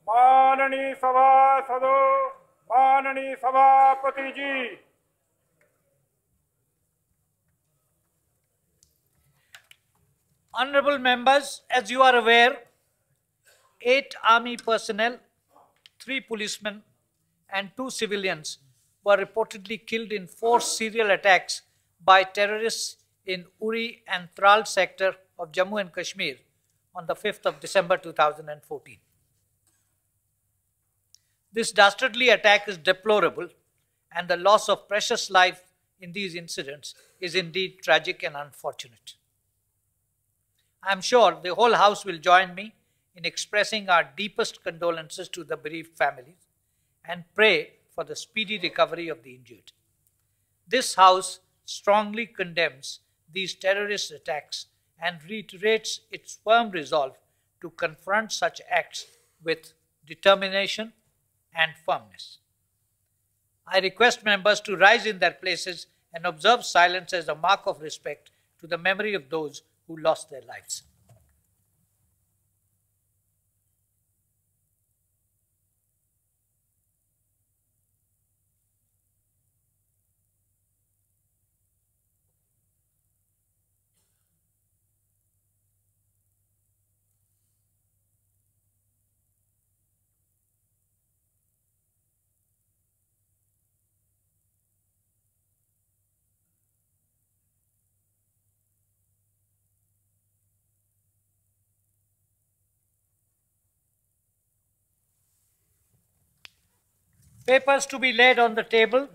माननीय सभासदों, माननीय सभापति जी, Honorable members, as you are aware, 8 army personnel, 3 policemen and 2 civilians were reportedly killed in 4 serial attacks by terrorists in Uri and Tral sector of Jammu and Kashmir on the 5th of December 2014. This dastardly attack is deplorable, and the loss of precious life in these incidents is indeed tragic and unfortunate. I am sure the whole House will join me in expressing our deepest condolences to the bereaved families and pray for the speedy recovery of the injured. This House strongly condemns these terrorist attacks and reiterates its firm resolve to confront such acts with determination and firmness. I request members to rise in their places and observe silence as a mark of respect to the memory of those who lost their lives. Papers to be laid on the table.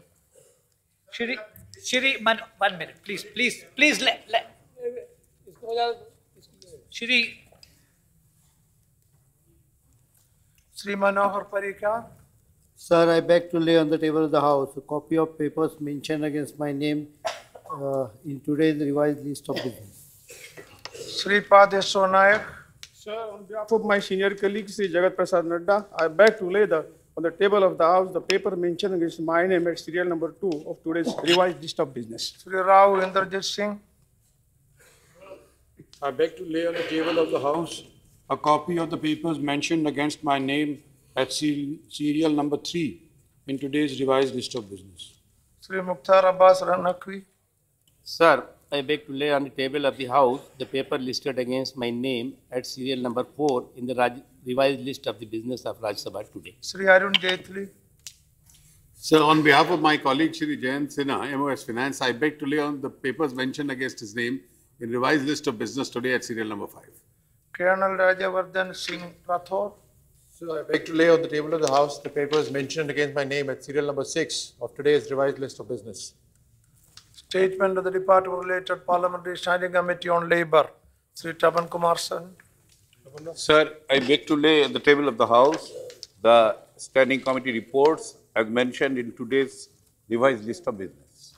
Shri, 1 minute, please. Shri Manohar Parrikar. Sir, I beg to lay on the table of the House a copy of papers mentioned against my name in today's revised list of business. Sri Padesho Nayak. Sir, on behalf of my senior colleague, Sri Jagat Prasad Nadda, I beg to lay on the table of the House the paper mentioned against my name at serial number 2 of today's revised list of business. Sri Rao Inderjit Singh. I beg to lay on the table of the House a copy of the papers mentioned against my name at serial number 3 in today's revised list of business. Sri Mukhtar Abbas Ranaqvi. Sir, I beg to lay on the table of the House the paper listed against my name at serial number 4 in the revised list of the business of Rajya Sabha today. Sri Arun Jaitley. Sir, on behalf of my colleague Shri Jayant Sinha, MOS Finance, I beg to lay on the papers mentioned against his name in revised list of business today at serial number 5. Colonel Rajavardhan Singh Rathore. So I beg to lay on the table of the House the papers mentioned against my name at serial number 6 of today's revised list of business. Statement of the Department of Related Parliamentary Standing Committee on Labour. Sri Tapan Kumar Sen. Sir, I beg to lay on the table of the House the Standing Committee reports as mentioned in today's revised list of business.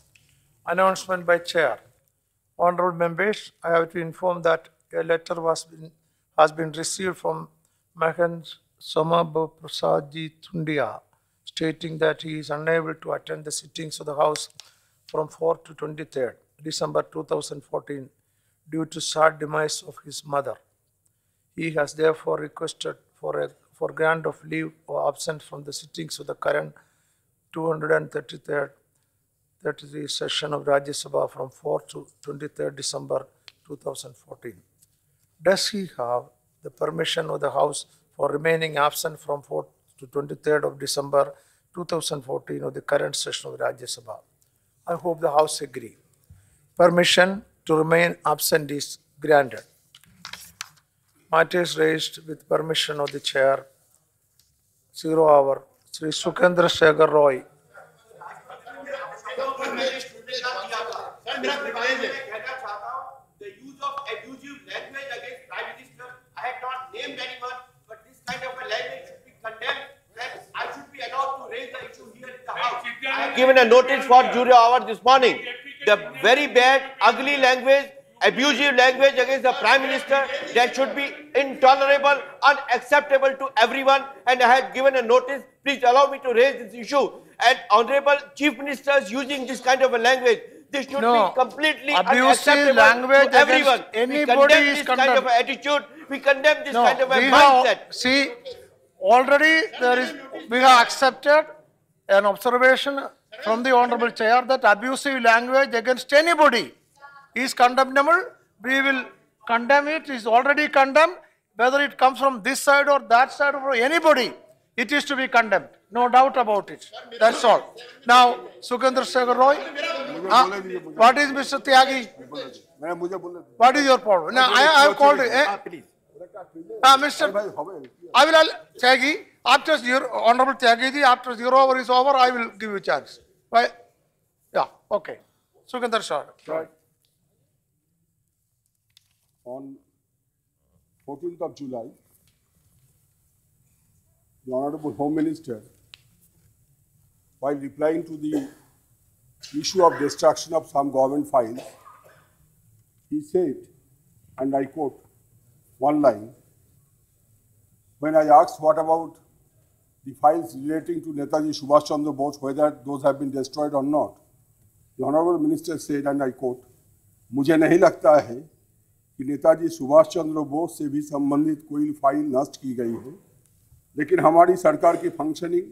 Announcement by Chair. Honourable members, I have to inform that a letter has been received from Mahan Somabha Prasad Ji Thundia stating that he is unable to attend the sittings of the House from 4th to 23rd December 2014 due to sad demise of his mother. He has therefore requested for grant of leave or absence from the sittings of the current 233rd session of Rajya Sabha from 4th to 23rd December 2014. Does he have the permission of the House for remaining absent from 4th to 23rd of December 2014 of the current session of Rajya Sabha? I hope the House agree. Permission to remain absent is granted. Matters raised with permission of the Chair. 0 hour. Sri Sukendra Shekhar Roy. The use of abusive language against Prime Minister, I have not named anyone, but this kind of a language should be condemned, that I should be allowed to raise the issue here in the House. I have given a notice for jury hour this morning. The very bad, ugly language, abusive language against the Prime Minister, that should be intolerable, unacceptable to everyone, and I had given a notice. Please allow me to raise this issue. And Honorable Chief Ministers using this kind of a language, this should be completely unacceptable language to everyone. Anybody we condemn is this kind of attitude. We condemn this kind of a mindset. See, already we have accepted an observation from the Honorable Chair that abusive language against anybody is condemnable. We will condemn it. It is already condemned. Whether it comes from this side or that side or anybody, it is to be condemned. No doubt about it. That's all. Now, Sukendra Shekhar Roy, what is Mr. Tyagi? What is your problem? Now, I have called you. Mr. I will, Tyagi, after your Honorable Tyagi ji, after 0 hour is over, I will give you a chance. Right? Yeah, okay. Sukendra Shekhar Roy. On 14th of July, the Honorable Home Minister, while replying to the issue of destruction of some government files, he said, and I quote one line, when I asked what about the files relating to Netaji Subhash Chandra Bose, whether those have been destroyed or not, the Honorable Minister said, and I quote, मुझे नहीं लगता है कि नेताजी सुभाष चंद्र बोस से भी संबंधित कोई file नष्ट की गई है, लेकिन हमारी सरकार की फंक्शनिंग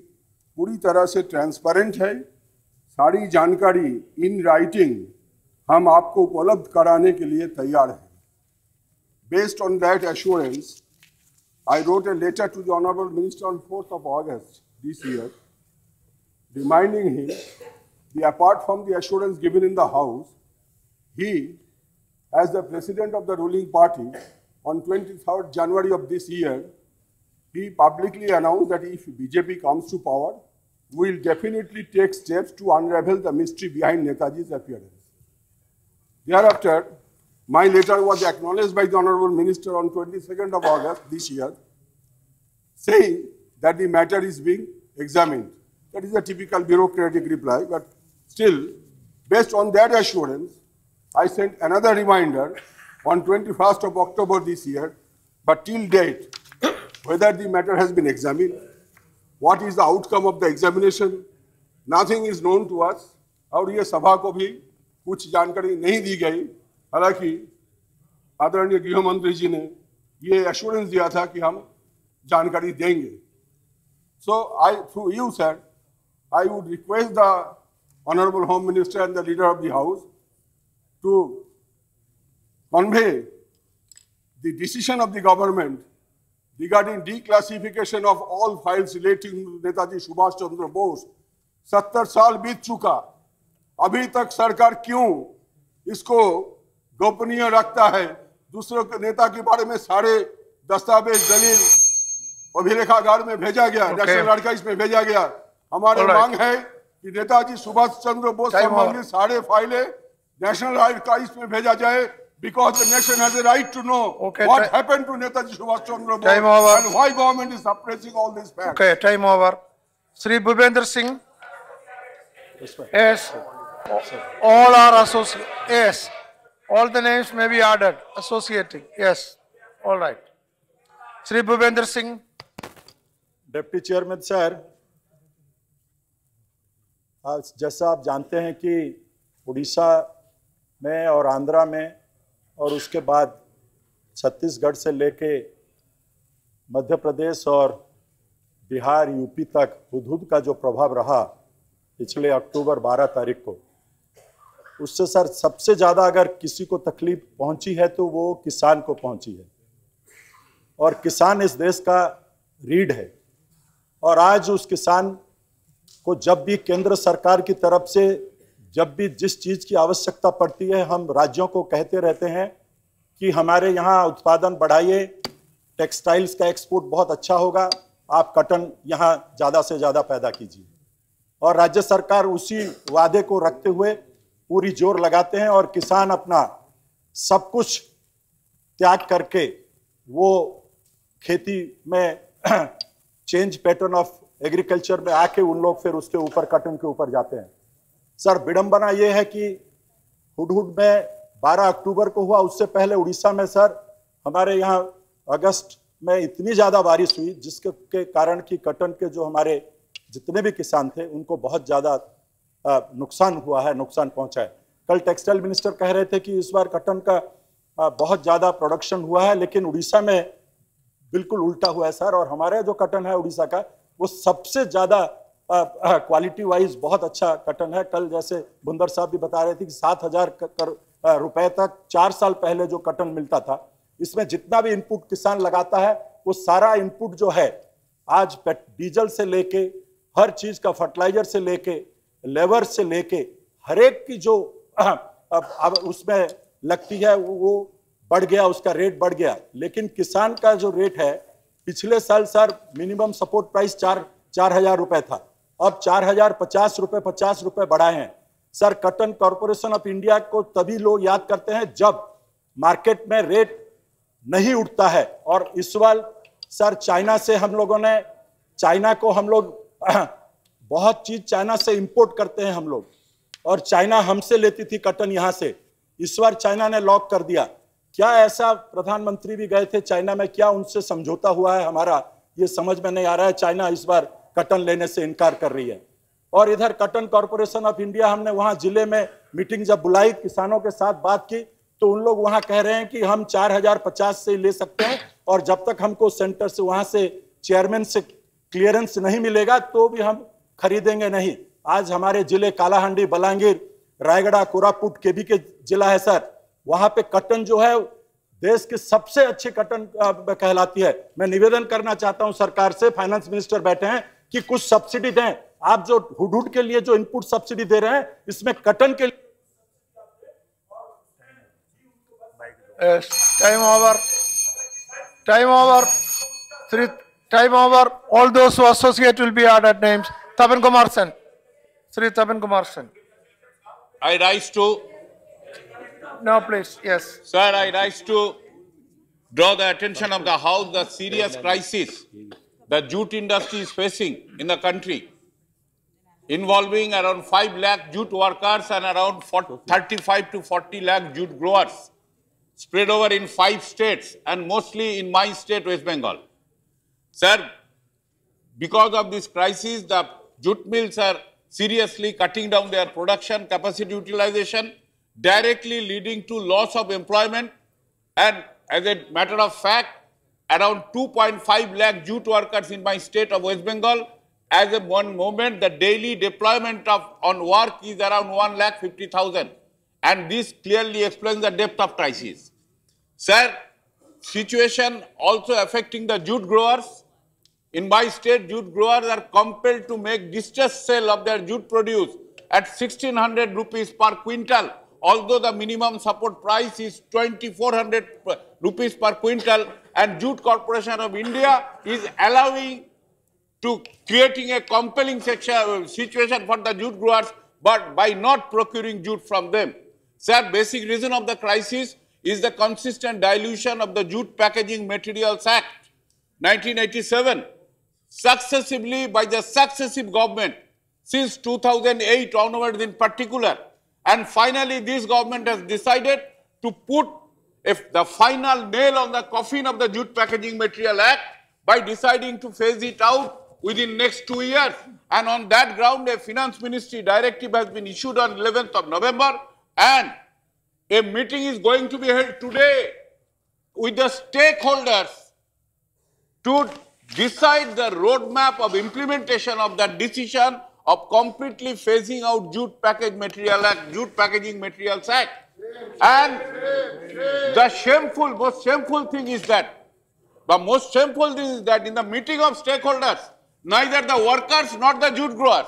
पूरी तरह से ट्रांसपेरेंट है। सारी जानकारी इन राइटिंग हम आपको उपलब्ध कराने के लिए तैयार हैं। Based on that assurance, I wrote a letter to the Honorable Minister on 4th of August this year, reminding him that apart from the assurance given in the House, he, as the President of the ruling party, on 23rd January of this year, he publicly announced that if BJP comes to power, we will definitely take steps to unravel the mystery behind Netaji's appearance. Thereafter, my letter was acknowledged by the Honorable Minister on 22nd of August this year, saying that the matter is being examined. That is a typical bureaucratic reply, but still, based on that assurance, I sent another reminder on 21st of October this year, but till date, whether the matter has been examined, what is the outcome of the examination, nothing is known to us. और ये सभा को भी कुछ जानकारी नहीं दी गई, हालांकि आदरणीय गृह मंत्री जी ने ये एश्योरेंस दिया था कि हम जानकारी देंगे. So through you, sir, I would request the Honorable Home Minister and the Leader of the House to convey the decision of the government regarding declassification of all files relating to Netaji Subhash Chandra Bose. 70 साल बीत चुका, अभी तक सरकार क्यों इसको गोपनीय रखता है? दूसरों के नेता के बारे में सारे दस्तावेज दलील अभिलेखागार में भेजा गया, नेशनल आर्काइव्स में भेजा गया. हमारी मांग है कि नेताजी सुभाष चंद्र बोस संबंधित सारे फाइलें नेशनल आर्काइव्स में भेजा जाए, because the nation has a right to know what happened to Netaji Subhash Chandra Bose and why government is suppressing all these facts. Okay, time over. Sri Bhupender Singh. Yes. All are associated. Yes. All the names may be added. Associating. Yes. All right. Sri Bhupender Singh. Deputy Chairman Sir, जैसा आप जानते हैं कि उड़ीसा में और आंध्रा में और उसके बाद छत्तीसगढ़ से लेके मध्य प्रदेश और बिहार यूपी तक हुदहुद का जो प्रभाव रहा पिछले अक्टूबर 12 तारीख को, उससे सर सबसे ज़्यादा अगर किसी को तकलीफ पहुंची है तो वो किसान को पहुंची है, और किसान इस देश का रीढ़ है. और आज उस किसान को जब भी केंद्र सरकार की तरफ से जब भी जिस चीज़ की आवश्यकता पड़ती है, हम राज्यों को कहते रहते हैं कि हमारे यहाँ उत्पादन बढ़ाइए, टेक्सटाइल्स का एक्सपोर्ट बहुत अच्छा होगा, आप कॉटन यहाँ ज़्यादा से ज़्यादा पैदा कीजिए. और राज्य सरकार उसी वादे को रखते हुए पूरी जोर लगाते हैं और किसान अपना सब कुछ त्याग करके वो खेती में चेंज पैटर्न ऑफ एग्रीकल्चर में आके उन लोग फिर उसके ऊपर कॉटन के ऊपर जाते हैं. सर विडंबना ये है कि हुडहुड में 12 अक्टूबर को हुआ, उससे पहले उड़ीसा में सर हमारे यहाँ अगस्त में इतनी ज़्यादा बारिश हुई जिसके कारण कि कॉटन के जो हमारे जितने भी किसान थे उनको बहुत ज़्यादा नुकसान हुआ है, नुकसान पहुँचा है. कल टेक्सटाइल मिनिस्टर कह रहे थे कि इस बार कॉटन का बहुत ज़्यादा प्रोडक्शन हुआ है, लेकिन उड़ीसा में बिल्कुल उल्टा हुआ है सर। और हमारे जो कटन है उड़ीसा का, वो सबसे ज्यादा क्वालिटी वाइज बहुत अच्छा कटन है। कल जैसे बुंदर साहब भी बता रहे थे कि 7,000 रुपए तक 4 साल पहले जो कटन मिलता था, इसमें जितना भी इनपुट किसान लगाता है वो सारा इनपुट जो है आज डीजल से लेके हर चीज का, फर्टिलाइजर से लेके लेबर से लेके हर एक की जो अब उसमें लगती है वो बढ़ गया, उसका रेट बढ़ गया। लेकिन किसान का जो रेट है, पिछले साल सर मिनिमम सपोर्ट प्राइस 4,000 रुपए था, अब 4,050 रुपए बढ़ाए हैं। Sir cotton corporation of India को तभी लोग याद करते हैं जब मार्केट में रेट नहीं उठता है। और इस बार सर चाइना से हम लोगों ने, चाइना को हम लोग बहुत चीज चाइना से इंपोर्ट करते हैं हम लोग, और चाइना हमसे लेती थी कॉटन यहां से। इस बार चाइना ने लॉक कर दिया। क्या ऐसा, प्रधानमंत्री भी गए थे चाइना में, क्या उनसे समझौता हुआ है हमारा, ये समझ में नहीं आ रहा है। चाइना इस बार कॉटन लेने से इनकार कर रही है। और इधर कॉटन कॉर्पोरेशन ऑफ इंडिया, हमने वहां जिले में मीटिंग जब बुलाई, किसानों के साथ बात की, तो उन लोग वहां कह रहे हैं कि हम 4,050 से ले सकते हैं, और जब तक हमको सेंटर से, वहां से चेयरमैन से क्लियरेंस नहीं मिलेगा तो भी हम खरीदेंगे नहीं। आज हमारे जिले कालाहांडी, बलांगीर, रायगढ़, कोरापुट, केबी के जिला है सर, वहां पे कॉटन जो है देश की सबसे अच्छी कॉटन कहलाती है। मैं निवेदन करना चाहता हूं सरकार से, फाइनेंस मिनिस्टर बैठे हैं, कि कुछ सब्सिडी दें। आप जो हुडहुड के लिए जो इनपुट सब्सिडी दे रहे हैं, इसमें कॉटन के लिए Time over. All those who associate will be added names. Tapan Kumar Sen. Sri Tapan Kumar Sen. I rise to. No, please. Yes. Sir, I rise to draw the attention of the House the serious crisis the jute industry is facing in the country, involving around 5 lakh jute workers and around 35 to 40 lakh jute growers, spread over in 5 states and mostly in my state, West Bengal. Sir, because of this crisis, the jute mills are seriously cutting down their production capacity utilization, directly leading to loss of employment. And as a matter of fact, around 2.5 lakh jute workers in my state of West Bengal, as of one moment, the daily deployment on work is around 1,50,000. And this clearly explains the depth of crisis. Sir, situation also affecting the jute growers. In my state, jute growers are compelled to make distress sale of their jute produce at 1,600 rupees per quintal, although the minimum support price is 2,400 rupees per quintal, and Jute Corporation of India is allowing to creating a compelling situation for the jute growers, but by not procuring jute from them. Sir, basic reason of the crisis is the consistent dilution of the Jute Packaging Materials Act 1987, successively by the successive government since 2008 onwards in particular. And finally, this government has decided to put the final nail on the coffin of the Jute Packaging Material Act by deciding to phase it out within next 2 years. And on that ground, a Finance Ministry directive has been issued on 11th of November, and a meeting is going to be held today with the stakeholders to decide the roadmap of implementation of that decision of completely phasing out Jute Packaging Materials Act. And the most shameful thing is that, in the meeting of stakeholders, neither the workers nor the jute growers,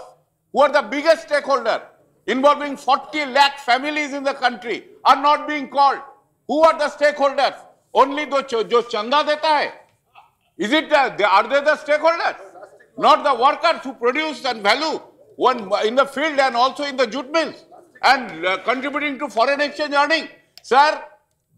who are the biggest stakeholder, involving 40 lakh families in the country, are not being called. Who are the stakeholders? Only jo chanda deta hai. Are they the stakeholders? Not the workers who produce and value one in the field and also in the jute mills and contributing to foreign exchange earning. Sir,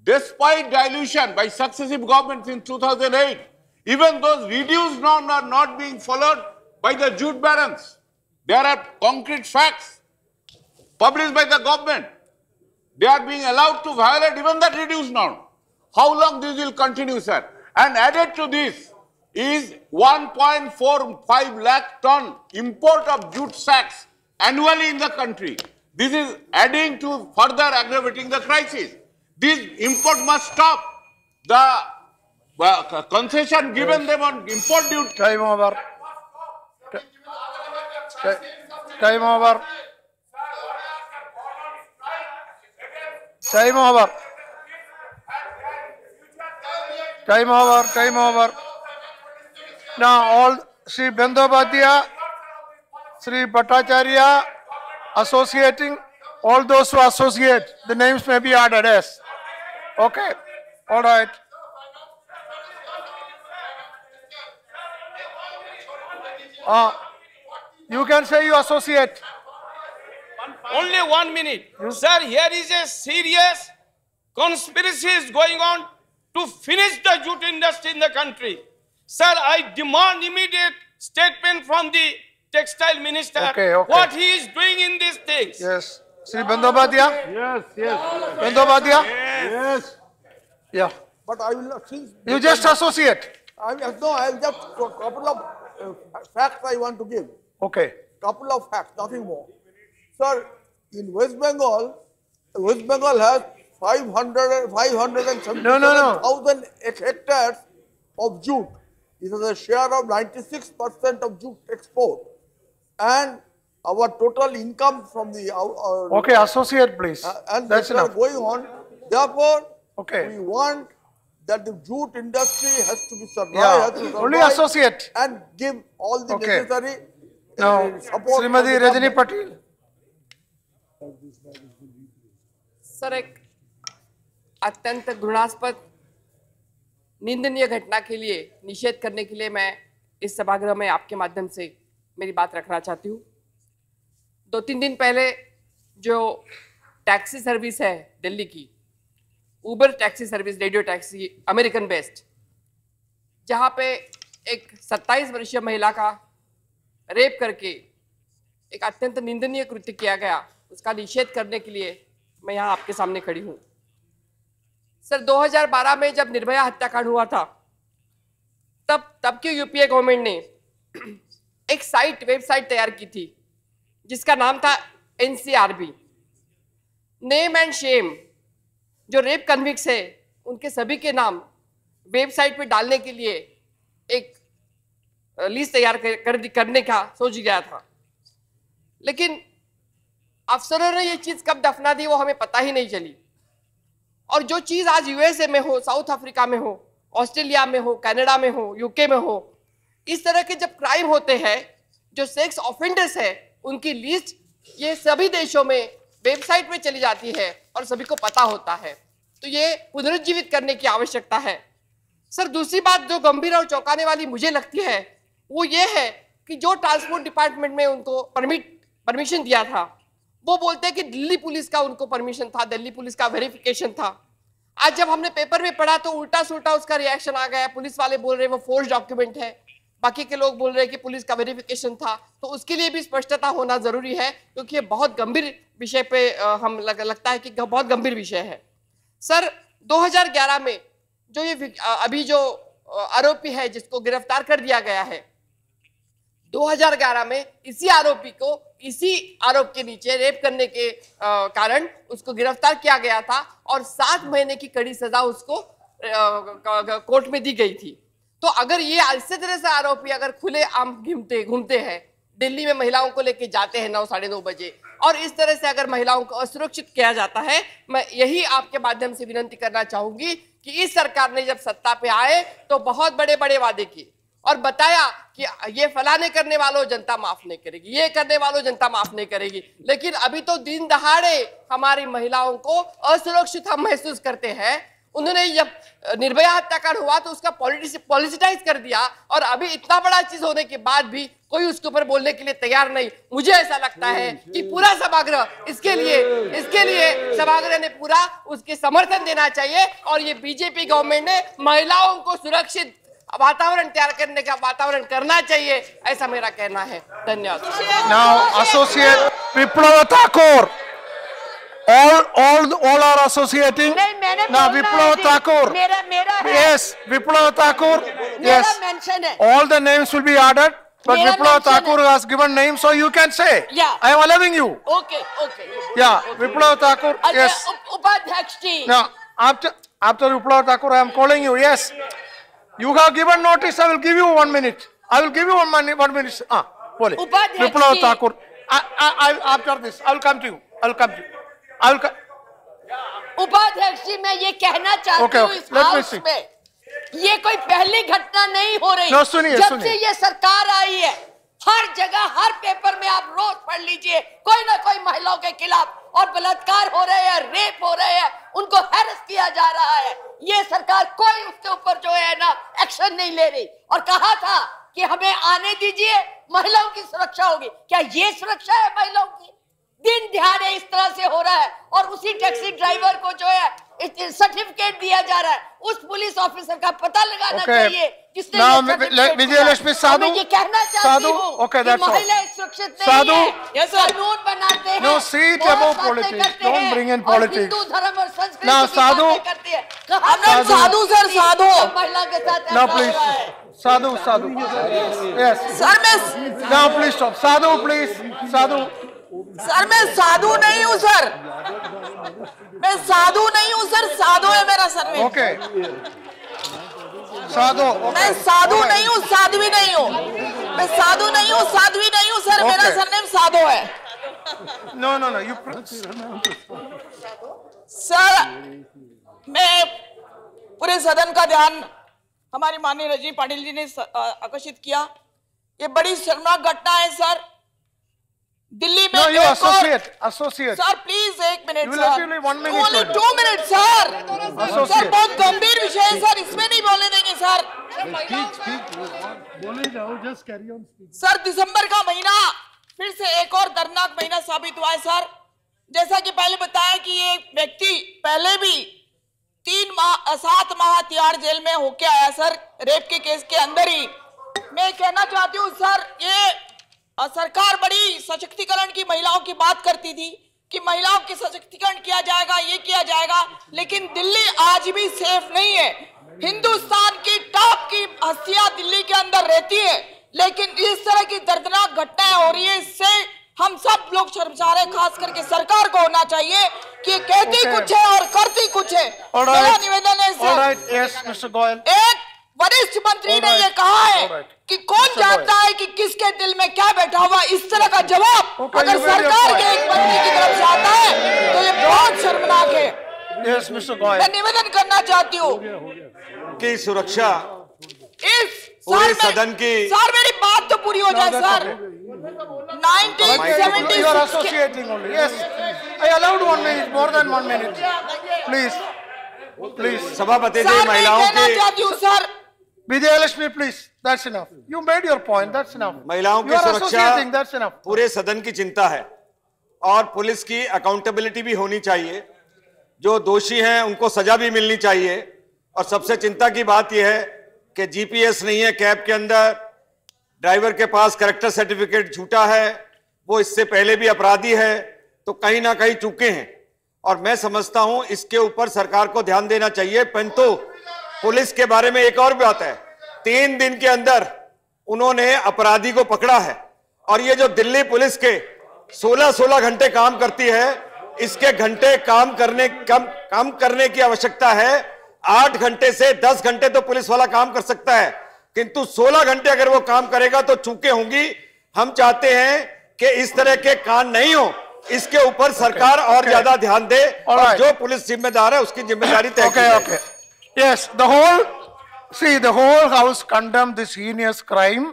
despite dilution by successive governments in 2008, even those reduced norms are not being followed by the jute barons. There are concrete facts published by the government. They are being allowed to violate even that reduced norm. How long this will continue, sir? And added to this is 1.45 lakh ton import of jute sacks annually in the country. This is adding to further aggravating the crisis. This import must stop. The concession given them on import duty. Time over. Time over. Time over. Time over. Time over. Now all Sri Bandyopadhyaya, Sri Bhattacharya associating, all those who associate, the names may be added, yes. Okay, all right. You can say you associate. Only 1 minute. Sir, here is a serious conspiracy is going on to finish the jute industry in the country. Sir, I demand immediate statement from the textile minister. Okay, okay. What he is doing in these things. Yes. Sri Bandyopadhyaya? Yes, yes. Bandyopadhyaya? Yes. Yeah. But I will not, since You just associate. no, I have just a couple of facts I want to give. Okay. Couple of facts, nothing more. Sir, in West Bengal has 577,000 hectares of jute. It has a share of 96% of jute export. And our total income from the... Okay, associate please. And that's enough. going on. Therefore, okay, we want that the jute industry has to be survived. Yeah, has to survive only associate. And give all the Okay. necessary Now, support. Srimati Rajani Patel. Sir, एक अत्यंत घृणास्पद निंदनीय घटना के लिए निषेध करने के लिए मैं इस सभागृह में आपके माध्यम से मेरी बात रखना चाहती हूँ। 2-3 दिन पहले जो टैक्सी सर्विस है दिल्ली की, Uber taxi service, radio taxi, American based, जहाँ पे एक 27 वर्षीय महिला का रेप करके एक अत्यंत निंदनीय कृत्य किया गया, उसका निषेध करने के लिए मैं यहाँ आपके सामने खड़ी हूँ। सर, 2012 में जब निर्भया हत्याकांड हुआ था, तब की यूपीए गवर्नमेंट ने एक वेबसाइट तैयार की थी जिसका नाम था NCRB, नेम एंड शेम। जो रेप कन्विक्स है उनके सभी के नाम वेबसाइट पे डालने के लिए एक लिस्ट तैयार करने का सोच गया था। लेकिन अफसरों ने ये चीज कब दफना दी वो हमें पता ही नहीं चली। और जो चीज आज यूएसए में हो, साउथ अफ्रीका में हो, ऑस्ट्रेलिया में हो, कनाडा में हो, यूके में हो, इस तरह के जब क्राइम होते हैं, जो सेक्स ऑफेंडर्स है, उनकी लिस्ट ये सभी देशों में वेबसाइट में चली जाती है और सभी को पता होता है। तो ये पुनरुज्जीवित करने की आवश्यकता है। सर, दूसरी बात जो गंभीर और चौंकाने वाली मुझे लगती है वो ये है कि जो ट्रांसपोर्ट डिपार्टमेंट में उनको परमिशन दिया था, वो बोलते हैं कि दिल्ली पुलिस का उनको परमिशन था, दिल्ली पुलिस का वेरिफिकेशन था। आज जब हमने पेपर में पढ़ा तो उल्टा सुल्टा उसका रिएक्शन आ गया। पुलिस वाले बोल रहे हैं वो फोर्स डॉक्यूमेंट है, बाकी के लोग बोल रहे हैं कि पुलिस का वेरिफिकेशन था। तो उसके लिए भी स्पष्टता होना जरूरी है, क्योंकि ये बहुत गंभीर विषय पे हम लगता है कि बहुत गंभीर विषय है। सर, 2011 में जो ये अभी जो आरोपी है जिसको गिरफ्तार कर दिया गया है, 2011 में इसी आरोपी को इसी आरोप के नीचे रेप करने के कारण उसको गिरफ्तार किया गया था और 7 महीने की कड़ी सजा उसको कोर्ट में दी गई थी। तो अगर ये इसी तरह से आरोपी अगर खुले आम घूमते हैं, दिल्ली में महिलाओं को लेके जाते हैं 9-9:30 बजे, और इस तरह से अगर महिलाओं को असुरक्षित किया जाता है, मैं यही आपके माध्यम से विनती करना चाहूंगी कि इस सरकार ने जब सत्ता पे आए तो बहुत बड़े बड़े वादे किए और बताया कि ये फलाने करने वालों जनता माफ नहीं करेगी, ये करने वालों जनता माफ नहीं करेगी। लेकिन अभी तो दिन दहाड़े हमारी महिलाओं को असुरक्षित हम महसूस करते हैं। उन्होंने जब निर्भया हत्याकांड हुआ तो उसका पॉलिटिसाइज कर दिया, और अभी इतना बड़ा चीज होने के बाद भी कोई उसके ऊपर बोलने के लिए तैयार नहीं। मुझे ऐसा लगता है कि पूरा सभागृह इसके लिए सभागृह ने पूरा उसके समर्थन देना चाहिए, और ये बीजेपी गवर्नमेंट ने महिलाओं को सुरक्षित वातावरण तैयार करने का वातावरण करना चाहिए, ऐसा मेरा कहना है। धन्यवाद। Now associate Viplava Thakur. All are associating. Now Viplava Thakur. Yes, Viplava Thakur. Yes. All the names will be added. But Viplava Thakur has given names, so you can say. Yeah. I am allowing you. Okay. Yeah, Viplava Thakur. Yes. Upadhyaksh ji. Now after Viplava Thakur, I am calling you. Yes. You have given notice. I will give you 1 minute. I will give you 1 minute. 1 minute. Bole. Viplav Thakur. After this, I will come to you. I will come to you. I will come. उपाध्यक्ष जी, मैं ये कहना चाहती हूँ इस house में ये कोई पहली घटना नहीं हो रही। जब से ये सरकार आई है हर जगह हर पेपर में आप रोज पढ़ लीजिए कोई ना कोई महिलाओं के खिलाफ और बलात्कार हो रहे हैं, रेप हो रहे हैं, उनको हैरेस किया जा रहा है। ये सरकार कोई उसके ऊपर जो है ना एक्शन नहीं ले रही और कहा था कि हमें आने दीजिए, महिलाओं की सुरक्षा होगी। क्या ये सुरक्षा है महिलाओं की? दिन दिहाड़े इस तरह से हो रहा है और उसी टैक्सी ड्राइवर को जो है सर्टिफिकेट दिया जा रहा है। उस पुलिस ऑफिसर का पता लगाना चाहिए जिसने विजयलक्ष्मी साधु, ये कहना चाहती हूँ कि महिलाएं सुरक्षित नहीं है। कानून बनाते हैं, no seat above politics, don't bring in politics। Hindu धर्म और संस्कृति ना साधु, साधु सर साधु महिला के साथ ना please Sadhu Sadhu yes sir मैं now please stop Sadhu please Sadhu sir मैं साधु नहीं हूँ सर, मैं साधु नहीं हूँ सर, साधु है मेरा सरनेम। ओके साधु मैं साधु नहीं हूँ, साध्वी नहीं हूँ, मैं साधु नहीं हूँ, साध्वी नहीं हूँ सर, मेरा सरनेम साधु है। No no no you sir मैं पूरे सदन का ध्यान हमारी माननीय रजनी पाटिल जी ने आकर्षित किया। ये बड़ी शर्मनाक घटना है सर। दिल्ली में no, you associate sir please एक minute sir only 2 minute sir sir बहुत गंभीर विषय है सर, इसमें नहीं बोलने देंगे सर। बोले जाओ, जस्ट कैरी ऑन। सर दिसंबर का महीना फिर से एक और दर्दनाक महीना साबित हुआ है सर। जैसा कि पहले बताया कि ये व्यक्ति पहले भी 7 माह तिहाड़ जेल में होके आया सर, रेप के केस के अंदर ही। मैं कहना चाहती हूँ सर ये सरकार बड़ी सशक्तिकरण की महिलाओं की बात करती थी कि महिलाओं की सशक्तिकरण किया जाएगा, ये किया जाएगा, लेकिन दिल्ली आज भी सेफ नहीं है। हिंदुस्तान की टॉप की हस्तियां दिल्ली के अंदर रहती है, लेकिन इस तरह की दर्दनाक घटनाएं हो रही है, इससे हम सब लोग शर्मसार हैं। खास करके सरकार को होना चाहिए कि कहती कुछ है और करती कुछ है। मेरा निवेदन है सर, एक वरिष्ठ मंत्री ने ये कहा है कि कौन जानता है कि किसके दिल में क्या बैठा हुआ। इस तरह का जवाब अगर सरकार के एक मंत्री की तरफ से आता है तो ये बहुत शर्मनाक है। मैं निवेदन करना चाहती हूँ कि सुरक्षा इस पूरे सदन की। सर मेरी बात तो पूरी हो जाए sir. 1976 You are associating only. Yes, I allowed 1 minute, more than 1 minute. Please. सभापति जी महिलाओं की sir Vijayalakshmi please, that's enough. You made your point, that's enough. महिलाओं की सुरक्षा पूरे सदन की चिंता है और पुलिस की अकाउंटेबिलिटी भी होनी चाहिए। जो दोषी हैं उनको सजा भी मिलनी चाहिए। और सबसे चिंता की बात यह है कि जीपीएस नहीं है कैब के अंदर, ड्राइवर के पास कैरेक्टर सर्टिफिकेट झूठा है, वो इससे पहले भी अपराधी है, तो कहीं ना कहीं चूके हैं। और मैं समझता हूं इसके ऊपर सरकार को ध्यान देना चाहिए। परंतु पुलिस के बारे में एक और बात है, 3 दिन के अंदर उन्होंने अपराधी को पकड़ा है। और ये जो दिल्ली पुलिस के 16-16 घंटे काम करती है, इसके घंटे काम करने की आवश्यकता है। 8 घंटे से 10 घंटे तो पुलिस वाला काम कर सकता है, किंतु 16 घंटे अगर वो काम करेगा तो चूकें होंगी। हम चाहते हैं कि इस तरह के कांड नहीं हो, इसके ऊपर सरकार और ज्यादा ध्यान दे और जो पुलिस जिम्मेदार है उसकी जिम्मेदारी तय की। Yes, the whole house condemned this heinous crime,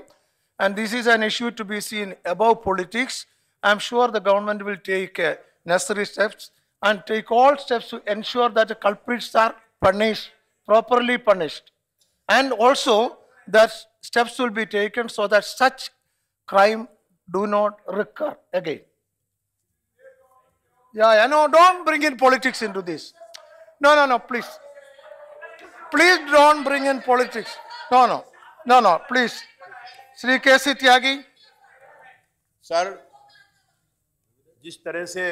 and this is an issue to be seen above politics. I am sure the government will take necessary steps and take all steps to ensure that the culprits are punished, properly punished, and also that steps will be taken so that such crime do not recur again. Yeah, no, don't bring in politics into this. No, please. Please don't bring in politics. No, please. Shri K.C. Tyagi. Sir, जिस तरह से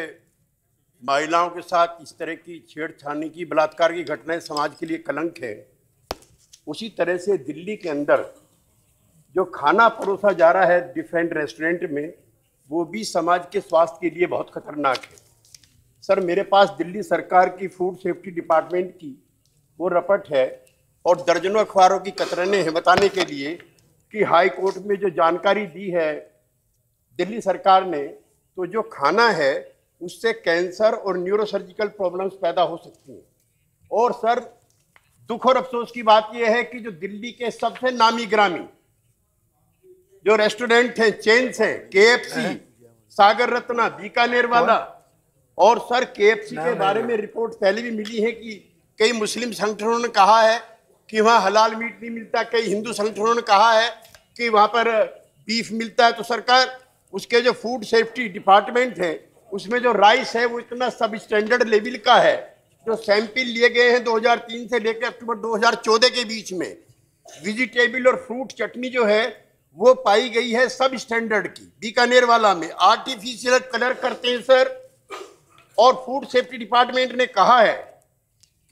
महिलाओं के साथ इस तरह की छेड़छाड़ी की, बलात्कार की घटनाएं समाज के लिए कलंक है, उसी तरह से दिल्ली के अंदर जो खाना परोसा जा रहा है डिफरेंट रेस्टोरेंट में, वो भी समाज के स्वास्थ्य के लिए बहुत खतरनाक है। सर, मेरे पास दिल्ली सरकार की फूड सेफ्टी डिपार्टमेंट की वो रिपोर्ट है और दर्जनों अखबारों की कतरने हैं बताने के लिए कि हाई कोर्ट में जो जानकारी दी है दिल्ली सरकार ने, तो जो खाना है उससे कैंसर और न्यूरोसर्जिकल प्रॉब्लम्स पैदा हो सकती हैं। और सर, दुख और अफसोस की बात यह है कि जो दिल्ली के सबसे नामी ग्रामी जो रेस्टोरेंट हैं, चेन्स हैं, KFC, सागर रत्ना, बीकानेर वाला, और सर KFC के बारे में रिपोर्ट पहले भी मिली है कि कई मुस्लिम संगठनों ने कहा है कि वहाँ हलाल मीट नहीं मिलता, कई हिंदू संगठनों ने कहा है कि वहाँ पर बीफ मिलता है। तो सरकार, उसके जो फूड सेफ्टी डिपार्टमेंट है उसमें जो राइस है वो इतना सब स्टैंडर्ड लेवल का है। जो सैंपल लिए गए हैं 2003 से लेकर अक्टूबर 2014 के बीच में, वेजिटेबल और फ्रूट चटनी जो है वो पाई गई है सब स्टैंडर्ड की। बीकानेर वाला में आर्टिफिशियल कलर करते हैं सर। और फूड सेफ्टी डिपार्टमेंट ने कहा है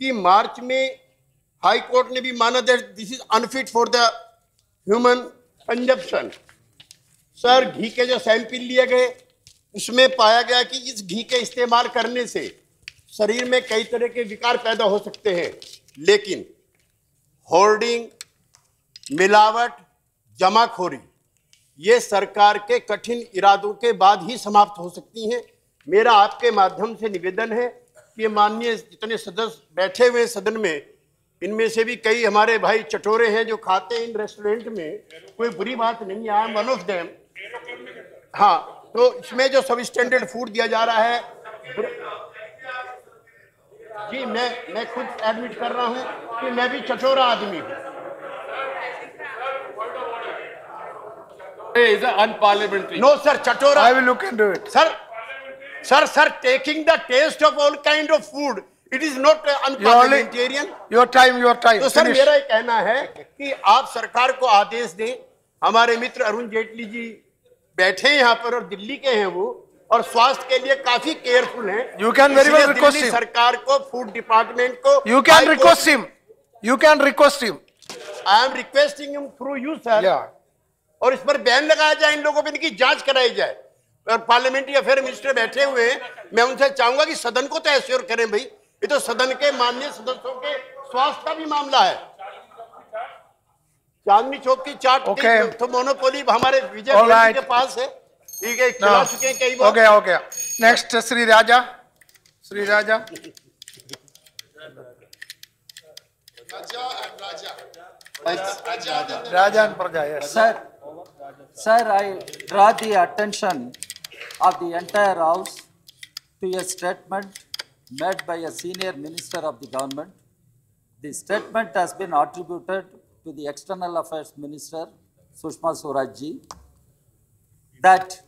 कि मार्च में हाई कोर्ट ने भी माना that this is unfit for the human consumption. Sir, घी के जो सैंपल लिए गए उसमें पाया गया कि इस घी के इस्तेमाल करने से शरीर में कई तरह के विकार पैदा हो सकते हैं। लेकिन होर्डिंग, मिलावट, जमाखोरी ये सरकार के कठिन इरादों के बाद ही समाप्त हो सकती हैं। मेरा आपके माध्यम से निवेदन है कि माननीय जितने सदस्य बैठे हुए सदन में, इनमें से भी कई हमारे भाई चटोरे हैं जो खाते हैं इन रेस्टोरेंट में, कोई बुरी बात नहीं, I am one of them. हाँ, तो इसमें जो सब स्टैंडर्ड फूड दिया जा रहा है, जी मैं खुद एडमिट कर रहा हूं कि मैं भी चटोरा आदमी हूं। Is unparliamentary. No, sir, चटोरा। I will look into it. Sir, taking the taste of all kind of food, it is not unparliamentarian. Your time. तो सर, मेरा ये कहना है कि आप सरकार को आदेश दें। हमारे मित्र अरुण जेटली जी बैठे हैं यहाँ पर और दिल्ली के हैं वो, और स्वास्थ्य के लिए काफी केयरफुल हैं। You can very well request Delhi him. सरकार को, फूड डिपार्टमेंट को, You can request him. You can request him. I am requesting him through you, sir. Yeah. और इस पर बैन लगाया जाए, इन लोगों पर इनकी जांच कराई जाए। और पार्लियामेंट्री अफेयर मिनिस्टर बैठे हुए हैं, मैं उनसे चाहूंगा कि सदन को तो एश्योर करें भाई, ये तो सदन के माननीय सदस्यों के स्वास्थ्य का भी मामला है। चांदनी चौक की चाट तो मोनोपोली हमारे विजय गोयल के पास है, ठीक है, खिला चुके हैं कई बार। Okay. Next, Sri Raja. Raja and Praja, yes. Sir, I draw the attention of the entire House to a statement made by a senior minister of the government. The statement has been attributed to the External Affairs Minister, Sushma Swaraj ji, that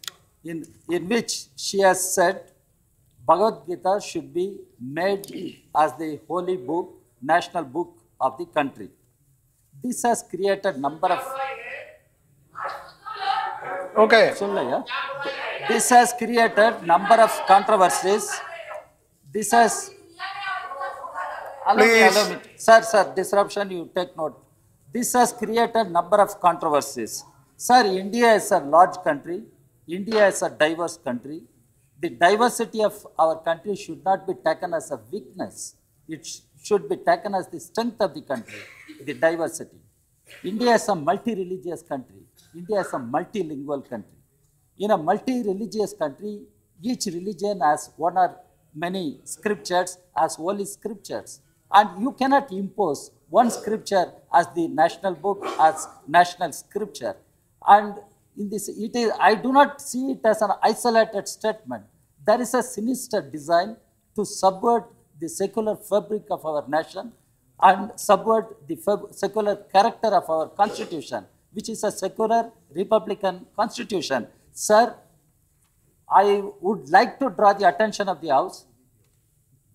in which she has said Bhagavad Gita should be made as the holy book, national book of the country. This has created number of This has created number of controversies. This has allow me. Sir, disruption, you take note. This has created number of controversies. Sir, India is a large country. India is a diverse country. The diversity of our country should not be taken as a weakness. It should be taken as the strength of the country, the diversity. India is a multi-religious country. India is a multilingual country. In a multi-religious country, each religion has one or many scriptures as holy scriptures. And you cannot impose one scripture as the national book, as national scripture. And in this, I do not see it as an isolated statement. There is a sinister design to subvert the secular fabric of our nation and subvert the secular character of our constitution, which is a secular republican constitution. Sir, I would like to draw the attention of the House.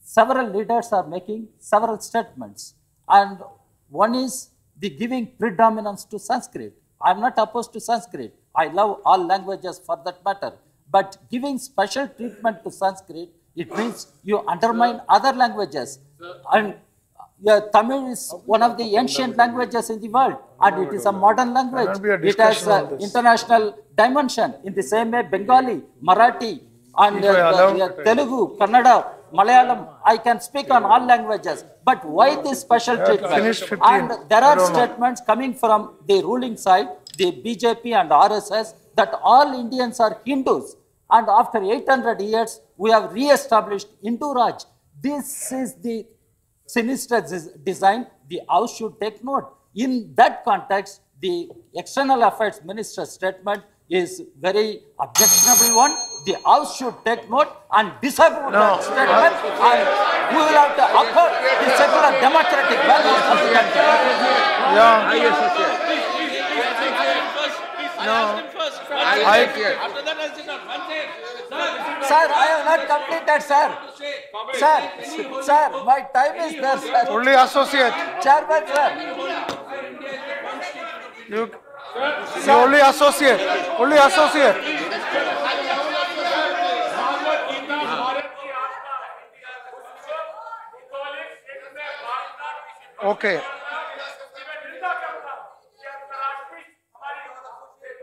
Several leaders are making several statements, and one is the giving predominance to Sanskrit. I am not opposed to Sanskrit. I love all languages for that matter. But giving special treatment to Sanskrit, it means you undermine other languages. And Tamil is one of the ancient languages in the world, and it is a modern language. It has an international dimension. In the same way, Bengali, Marathi, and Telugu, Kannada, Malayalam, I can speak on all languages. But why this special treatment? Finish 15. And there I are don't know. statements coming from the ruling side, the BJP and RSS, that all Indians are Hindus. And after 800 years, we have re-established Hindu Raj. This is the sinister design. The House should take note. In that context, the External Affairs Minister's statement is very objectionable one. The House should take note and disapprove that statement, and we will have to uphold the secular democratic values of the country. Sir, I have not completed, sir. Sir, my time is there, sir. Only associate. Chairman, sir. You only associate. Only associate. Okay.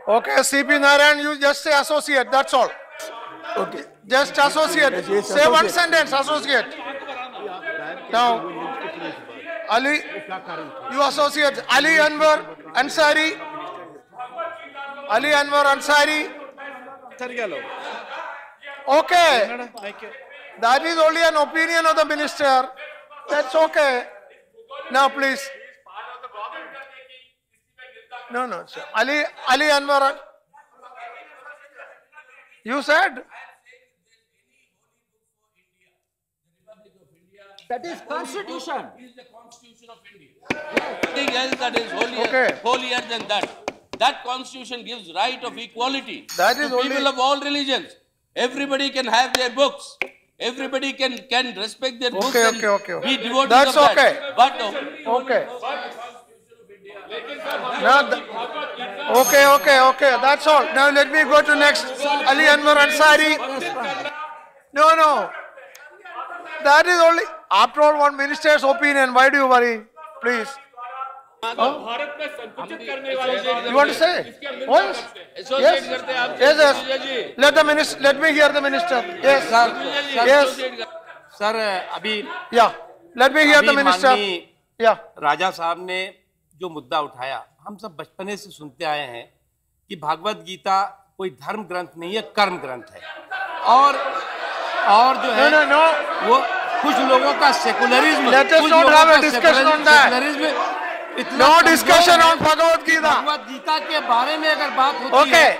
Okay, CP Narayan, you just say associate, that's all. Okay. Just associate. Say one sentence, associate. Now, Ali, you associate. Ali Anwar Ansari. Ali Anwar Ansari. Okay. That is only an opinion of the minister. That's okay. Now, please. No, sir. Ali Anwar. You said? That is Constitution. Is the Constitution of India. Nothing else that is holier than that. That Constitution gives right of equality that is to only people of all religions. Everybody can have their books. Everybody can respect their books and be devoted That's to that. okay. But okay. Okay. That's all. Now let me go to next. Ali Anwar Ansari. No. That is only, after all, one minister's opinion. Why do you worry? Please. You want to say? Once? Yes. Let me hear the minister. Yes. Sir अभी let me hear the minister. राजा साहब ने जो मुद्दा उठाया, हम सब बचपने से सुनते आए हैं कि भागवत गीता कोई धर्म ग्रंथ नहीं है, कर्म ग्रंथ है। और जो है वो कुछ लोगों का secularism, Let us not have a discussion on that. No discussion on Bhagavad Gita. Bhagavad Gita के बारे में अगर बात होती है,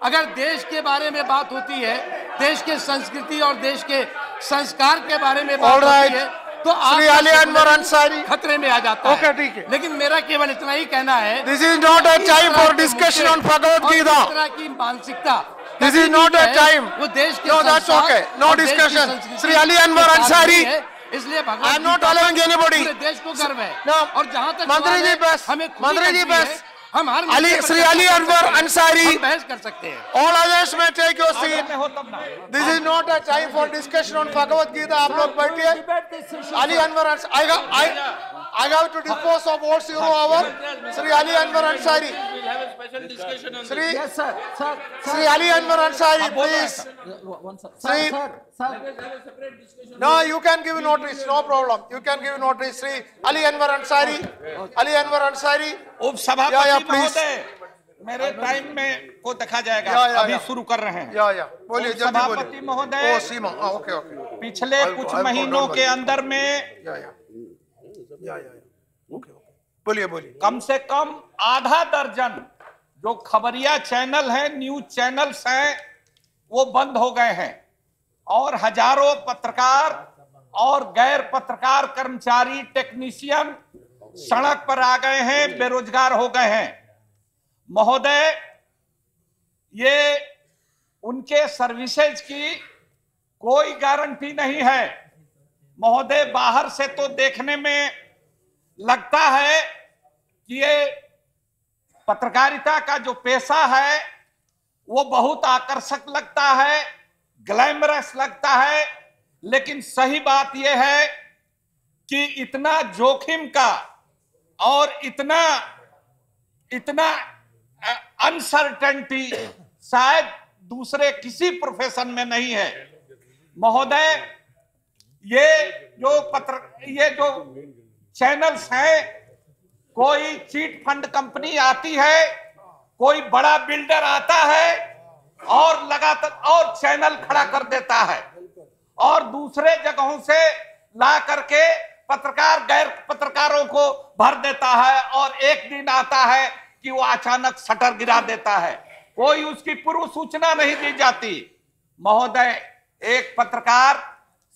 अगर देश के बारे में बात होती है, देश के संस्कृति और देश के संस्कार के बारे में बात होती है, तो श्री अली अनवर अंसारी खतरे में आ जाता है। ठीक है। लेकिन मेरा केवल इतना ही कहना है, This is not a time for discussion on Bhagavad Gita. इस तरह की मानसिकता This is not a time. वो देश के No, that's okay. No discussion. Sri Ali Anwar Ansari. इसलिए I am not allowing anybody. पूरे देश को गर्व है। No. और जहाँ तक मंत्री जी बस. हमें मंत्री जी बस. हम हर Sri Ali Anwar Ansari. बहस कर सकते हैं। All others may take your seat. This is not a time for discussion on Bhagavad Gita. आप लोग बैठिए. Ali Anwar Ansari. I have to dispose of all 0 hour. Sri Ali Anwar Ansari. we'll have a special discussion on Sri, Yes, sir. Sri Ali Anwar Ansari, please. Sri, no, you can give notice, no problem. You can give notice. Sri Ali Anwar Ansari. Ali Anwar Ansari. उपसभापति महोदय, मेरे time में को देखा जाएगा। अभी शुरू कर रहे हैं। बोलिए जल्दी बोलिए। सभापति महोदय, ओके। पिछले कुछ महीनों के अंदर में बोलिए कम से कम आधा दर्जन जो खबरिया चैनल हैं, न्यूज चैनल्स हैं, वो बंद हो गए हैं और हजारों पत्रकार और गैर पत्रकार कर्मचारी, टेक्नीशियन सड़क पर आ गए हैं, बेरोजगार हो गए हैं। महोदय, ये उनके सर्विसेज की कोई गारंटी नहीं है। महोदय, बाहर से तो देखने में लगता है कि ये पत्रकारिता का जो पेशा है वो बहुत आकर्षक लगता है, ग्लैमरस लगता है, लेकिन सही बात यह है कि इतना जोखिम का और इतना अनसर्टेनिटी शायद दूसरे किसी प्रोफेशन में नहीं है। महोदय, ये जो चैनल्स हैं, कोई चीट फंड कंपनी आती है, कोई बड़ा बिल्डर आता है और लगातार और चैनल खड़ा कर देता है और दूसरे जगहों से ला करके पत्रकार गैर पत्रकारों को भर देता है और एक दिन आता है कि वो अचानक शटर गिरा देता है, कोई उसकी पूर्व सूचना नहीं दी जाती। महोदय, एक पत्रकार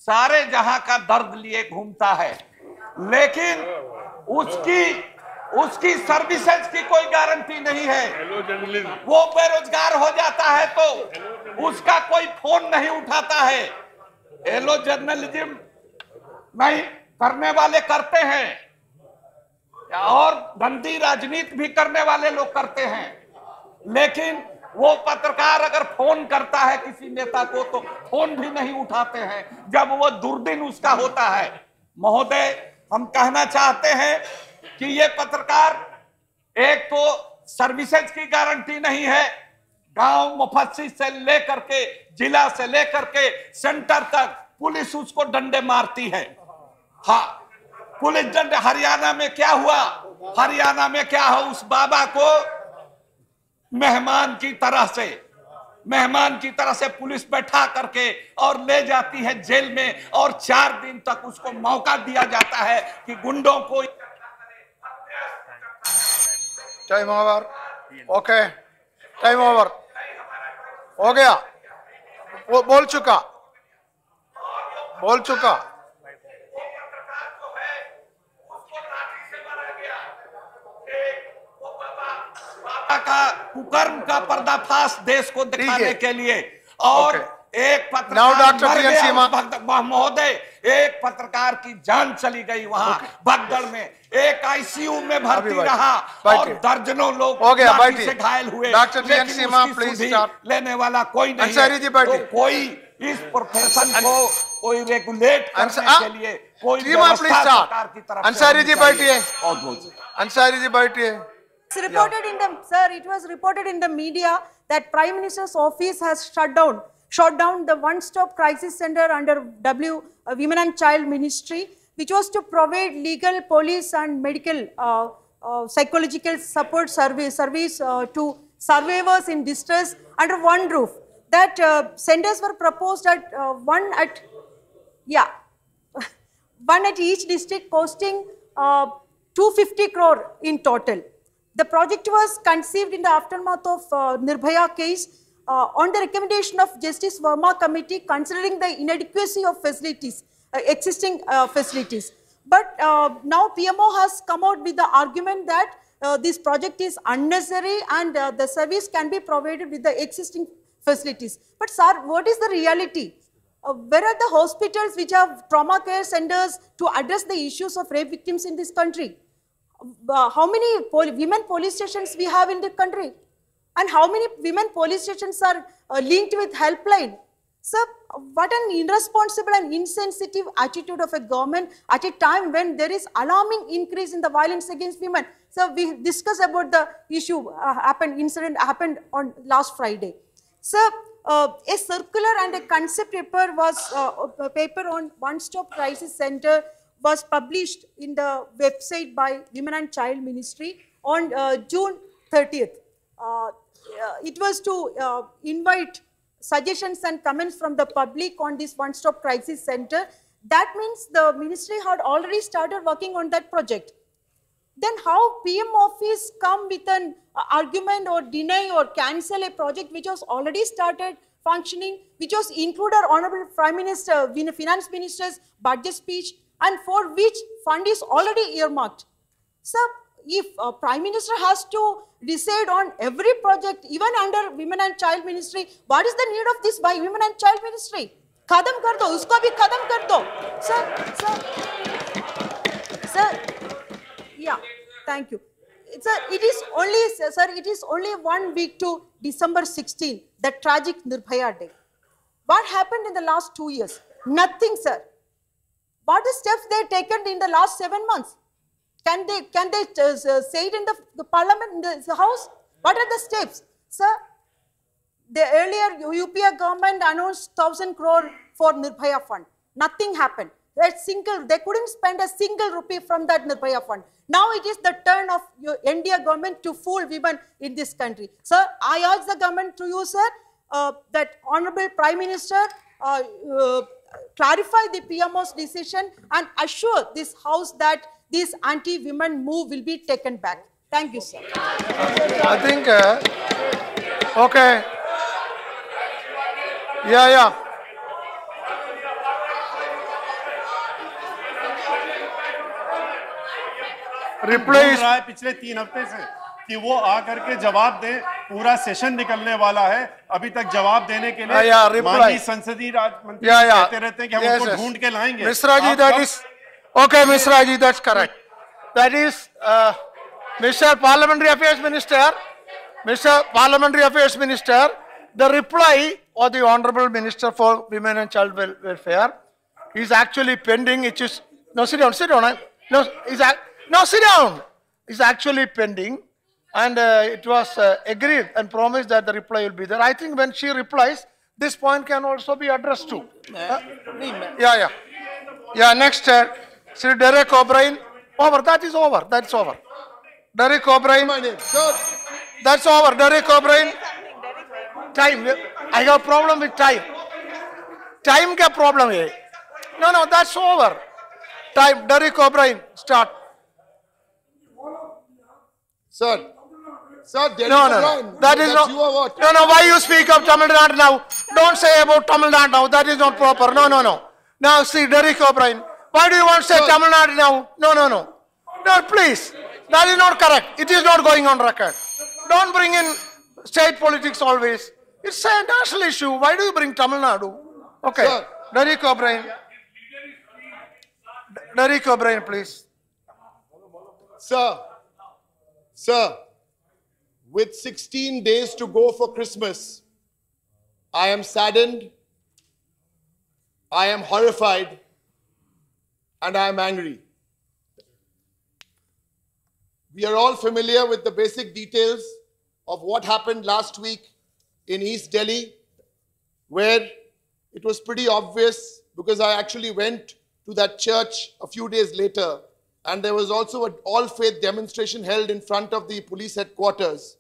सारे जहां का दर्द लिए घूमता है, लेकिन उसकी सर्विसेज की कोई गारंटी नहीं है। वो बेरोजगार हो जाता है तो उसका कोई फोन नहीं उठाता है। एलो जर्नलिज्म नहीं करने वाले करते हैं और गंदी राजनीति भी करने वाले लोग करते हैं, लेकिन वो पत्रकार अगर फोन करता है किसी नेता को तो फोन भी नहीं उठाते हैं जब वो दुर्दिन उसका होता है। महोदय, हम कहना चाहते हैं कि ये पत्रकार, एक तो सर्विसेज की गारंटी नहीं है, गांव मुफस्सिल से लेकर के जिला से लेकर के सेंटर तक पुलिस उसको डंडे मारती है। हाँ, पुलिस डंडे। हरियाणा में क्या हुआ? हरियाणा में क्या हो, उस बाबा को मेहमान की तरह से पुलिस बैठा करके और ले जाती है जेल में और 4 दिन तक उसको मौका दिया जाता है कि गुंडों को। Time over. Okay, time over हो गया। वो बोल चुका। का कुकर्म का पर्दाफाश देश को दिखाने के लिए और एक पत्रकार महोदय, एक पत्रकार की जान चली गई वहां भगदड़ में, एक आईसीयू में भर्ती रहा और दर्जनों लोग लाठी से घायल हुए। डॉक्टर सीमा, प्लीज लेने वाला कोई नहीं है। तो कोई इस प्रोफेशन को कोई रेगुलेट करने के लिए कोई व्यवस्था सरकार की तरफ से। अंसारी जी बैठिए। अंसारी जी बैठिए। It was reported in the media that Prime Minister's office has shut down the one-stop crisis center under Women and Child Ministry, which was to provide legal, police and medical psychological support service to survivors in distress under one roof. That centers were proposed at one at each district, costing 250 crore in total. The project was conceived in the aftermath of Nirbhaya case on the recommendation of Justice Verma Committee, considering the inadequacy of facilities, existing facilities. But now PMO has come out with the argument that this project is unnecessary and the service can be provided with the existing facilities. But sir, what is the reality? Where are the hospitals which have trauma care centers to address the issues of rape victims in this country? How many women police stations we have in the country? And how many women police stations are linked with helpline? Sir, what an irresponsible and insensitive attitude of a government at a time when there is alarming increase in the violence against women. So we discussed about the issue incident happened on last Friday. Sir, a circular and a concept paper was a paper on one-stop crisis center was published in the website by Women and Child Ministry on June 30th. It was to invite suggestions and comments from the public on this one-stop crisis center. That means the ministry had already started working on that project. Then how PM office come with an argument or deny or cancel a project which was already started functioning, which was included our Honorable Prime Minister, Finance Minister's budget speech, and for which fund is already earmarked. So, if Prime Minister has to decide on every project, even under Women and Child Ministry, what is the need of this by Women and Child Ministry? Khadam kar do, usko bhi khadam kar do. Sir, yeah, thank you. It is only 1 week to December 16, the tragic Nirbhaya day. What happened in the last 2 years? Nothing, sir. What are the steps they taken in the last 7 months? Can they say it in the parliament, in the house? What are the steps? Sir, the earlier UPA government announced 1,000 crore for Nirbhaya fund. Nothing happened. They couldn't spend a single rupee from that Nirbhaya fund. Now it is the turn of your NDA government to fool women in this country. Sir, I urge the government to you, sir, that Honorable Prime Minister clarify the PMO's decision and assure this House that this anti-women move will be taken back. Thank you, sir. I think, okay. Yeah. Reply रहा है पिछले 3 हफ्ते से कि वो आकर के जवाब दे, पूरा सेशन निकलने वाला है, अभी तक जवाब देने के लिए माननीय संसदीय राज मंत्री कहते रहते हैं कि हम उनको ढूंढ के लाएंगे. Mishra ji, that is okay. Mishra ji, that's correct. That is Mr. Parliamentary Affairs Minister. Mr. Parliamentary Affairs Minister, the reply of the Honorable Minister for Women and Child Welfare is actually pending. It is no, sit down. No, sit down. It's actually pending, and it was agreed and promised that the reply will be there. I think when she replies, this point can also be addressed too. Yeah. Next, Sir Derek O'Brien. Over. That is over. That's over. Derek O'Brien. That's over. Derek O'Brien. Time. I have a problem with time. Time ka problem hai. No, that's over. Time. Derek O'Brien. Start. Sir, Derek No. O'Brien, That is not. No. Why you speak of Tamil Nadu now? Don't say about Tamil Nadu now. That is not proper. No. Now see, Derek O'Brien. Why do you want to say Tamil Nadu now? No. No, please. That is not correct. It is not going on record. Don't bring in state politics always. It's a national issue. Why do you bring Tamil Nadu? Okay. Sir. Derek O'Brien. Derek O'Brien, please. Sir, with 16 days to go for Christmas, I am saddened, I am horrified, and I am angry. We are all familiar with the basic details of what happened last week in East Delhi, where it was pretty obvious because I actually went to that church a few days later, and there was also an all-faith demonstration held in front of the police headquarters.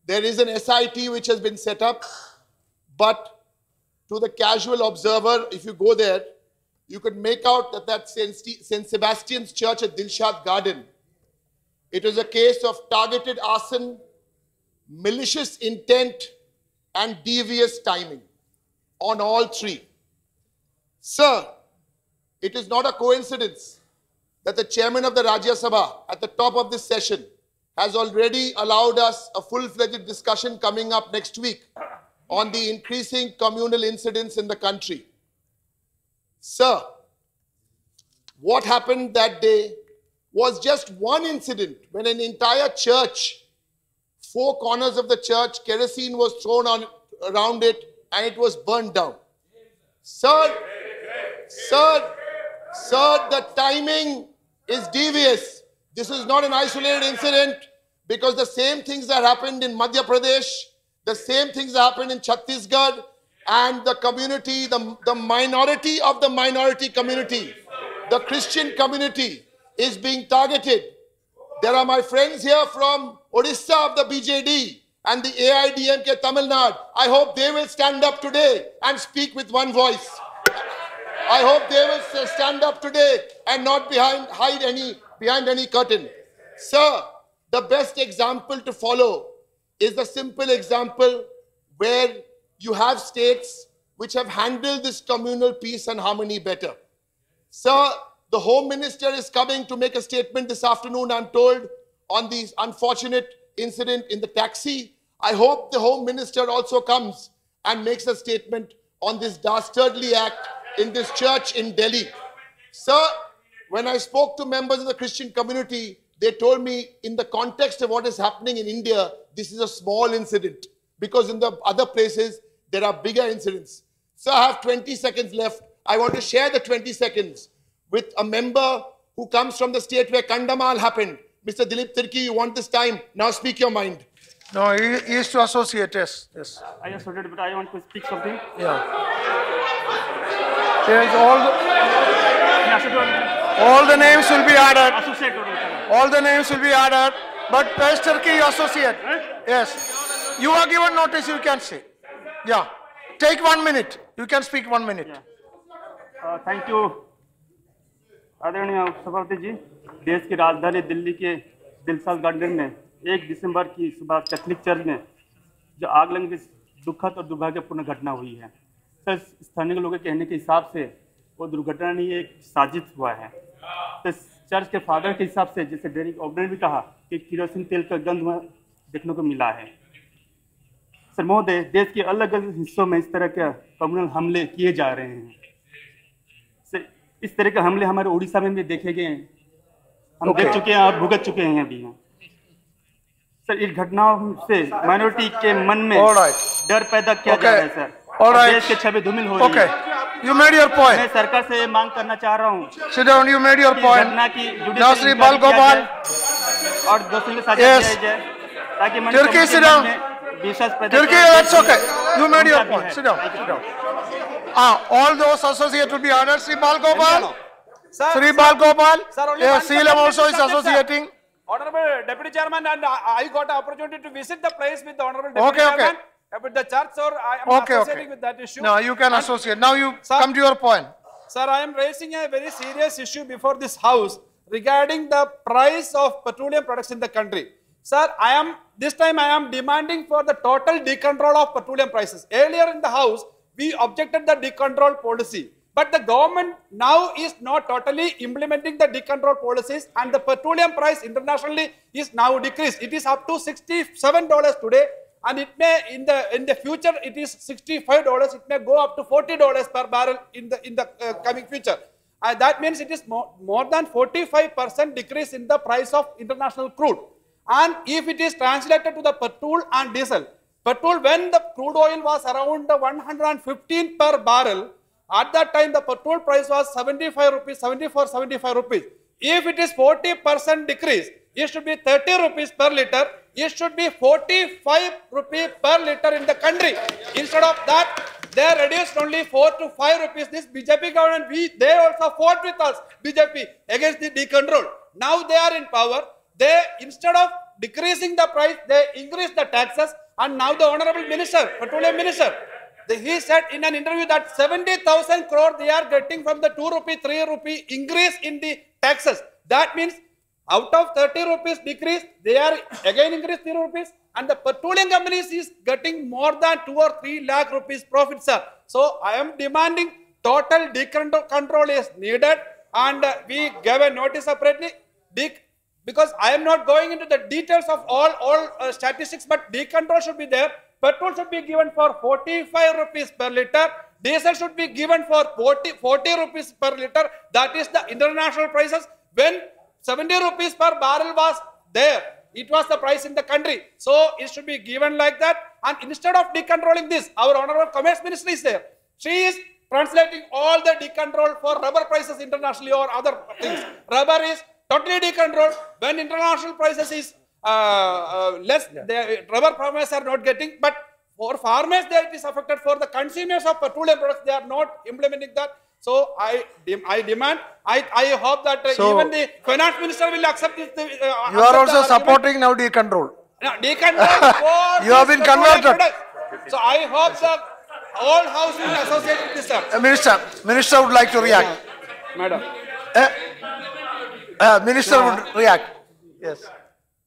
There is an SIT which has been set up, but to the casual observer, if you go there, you could make out that St. Sebastian's Church at Dilshad Garden. It was a case of targeted arson, malicious intent, and devious timing on all three. Sir, it is not a coincidence that the chairman of the Rajya Sabha at the top of this session has already allowed us a full-fledged discussion coming up next week on the increasing communal incidents in the country. Sir, what happened that day was just one incident when an entire church, 4 corners of the church, kerosene was thrown around it and it was burned down. Sir, the timing is devious. This is not an isolated incident because the same things that happened in Madhya Pradesh, the same things that happened in Chhattisgarh, and the community, the minority of the minority community, the Christian community is being targeted. There are my friends here from Odisha of the BJD and the AIDMK Tamil Nadu. I hope they will stand up today and speak with one voice. I hope they will stand up today and not hide behind any curtain. Sir, the best example to follow is the simple example where you have states which have handled this communal peace and harmony better. Sir, the Home Minister is coming to make a statement this afternoon, I'm told, on the unfortunate incident in the taxi. I hope the Home Minister also comes and makes a statement on this dastardly act in this church in Delhi. Sir, when I spoke to members of the Christian community, they told me in the context of what is happening in India, this is a small incident because in the other places, there are bigger incidents. Sir, I have 20 seconds left. I want to share the 20 seconds with a member who comes from the state where Kandamal happened. Mr. Dilip Tirki, you want this time? Now speak your mind. No, he is to associate, yes. I just wanted, but I want to speak something. Yeah. Yes, all the names will be added. All the names will be added. But Page Turkey associate. Yes. You are given notice, you can say. Yeah. Take 1 minute. You can speak 1 minute. Thank you आदरणीय सभापति जी। देश की राजधानी दिल्ली के Dilshad garden में 1 दिसंबर की सुबह Catholic church में जो आग लगने की दुखद और दुर्भाग्यपूर्ण घटना हुई है, सर स्थानीय लोगों के कहने के हिसाब से वो दुर्घटना नहीं, एक साजिश हुआ है। तो चर्च के फादर के हिसाब से, जैसे डेरिक ओब्रेन ने भी कहा कि केरोसिन तेल का गंध देखने को मिला है। सर महोदय, देश के अलग अलग हिस्सों में इस तरह के कम्युनल हमले किए जा रहे हैं। सर इस तरह के हमले हमारे उड़ीसा में भी देखे गए हैं, हम देख चुके हैं और भुगत चुके हैं अभी। सर इस घटनाओं से माइनॉरिटी के मन में डर पैदा किया जा रहा है सर। देश के छवि धूमिल हो रही है। You made your point. मैं सरकार से मांग करना चाह रहा हूँ। Sit down. You made your point. घटना की Now, Sri Bal Gopal. और दोषियों को सजा दिया जाए ताकि Turkey, sit down. Turkey, that's okay. You made your point. Sit down. Sit down. All those associated will be honored. Sri Bal Gopal. Sri Bal Gopal. Yes, Seelam also is associating. Honorable Deputy Chairman, and I got an opportunity to visit the place with the Honorable Deputy Chairman. With the church, or I am associating with that issue. No, you can associate. Now you come to your point. Sir, I am raising a very serious issue before this house regarding the price of petroleum products in the country. Sir, this time I am demanding for the total decontrol of petroleum prices. Earlier in the house, we objected the decontrol policy. But the government now is not totally implementing the decontrol policies, and the petroleum price internationally is now decreased. It is up to $67 today. And it may in the future it is $65. It may go up to $40 per barrel in the coming future. That means it is more than 45% decrease in the price of international crude. And if it is translated to the petrol and diesel, when the crude oil was around 115 per barrel, at that time the petrol price was 75 rupees, 75 rupees. If it is 40% decrease, it should be 30 rupees per liter. It should be 45 rupees per liter in the country. Instead of that, they reduced only 4 to 5 rupees. This BJP government, they also fought with us, BJP, against the decontrol. Now they are in power. They, instead of decreasing the price, they increase the taxes. And now the Honorable Minister, Petroleum Minister, he said in an interview that 70,000 crore they are getting from the 2 rupee, 3 rupee increase in the taxes. That means out of 30 rupees decrease, they are again increased 3 rupees, and the petroleum companies is getting more than 2 or 3 lakh rupees profit, sir. So I am demanding total decontrol is needed, and we gave a notice separately. Because I am not going into the details of all statistics, but decontrol should be there. Petrol should be given for 45 rupees per liter. Diesel should be given for 40 rupees per liter. That is the international prices. When 70 rupees per barrel was there, it was the price in the country. So it should be given like that. And instead of decontrolling this, our Honorable Commerce Minister is there. She is translating all the decontrol for rubber prices internationally or other things. Rubber is totally decontrolled. When international prices is less, the rubber farmers are not getting, but for farmers it is affected. For the consumers of petroleum products, they are not implementing that. So I demand, I hope that even the finance minister will accept this. You are also supporting now decontrol. Decontrol for you have been converted. So I hope the all house will associate with this, sir. Minister would like to react. Madam. Minister would react. Yes.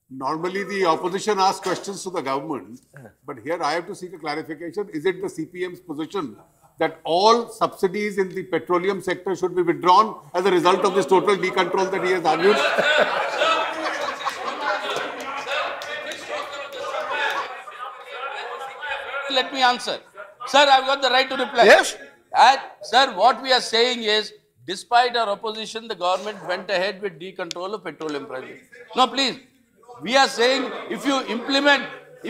Normally the opposition asks questions to the government, but here I have to seek a clarification. Is it the CPM's position that all subsidies in the petroleum sector should be withdrawn as a result of this total decontrol that he has argued? Let me answer. Sir, I've got the right to reply. Yes. And, sir, what we are saying is, despite our opposition, the government went ahead with decontrol of petroleum prices. No, please. We are saying if you implement the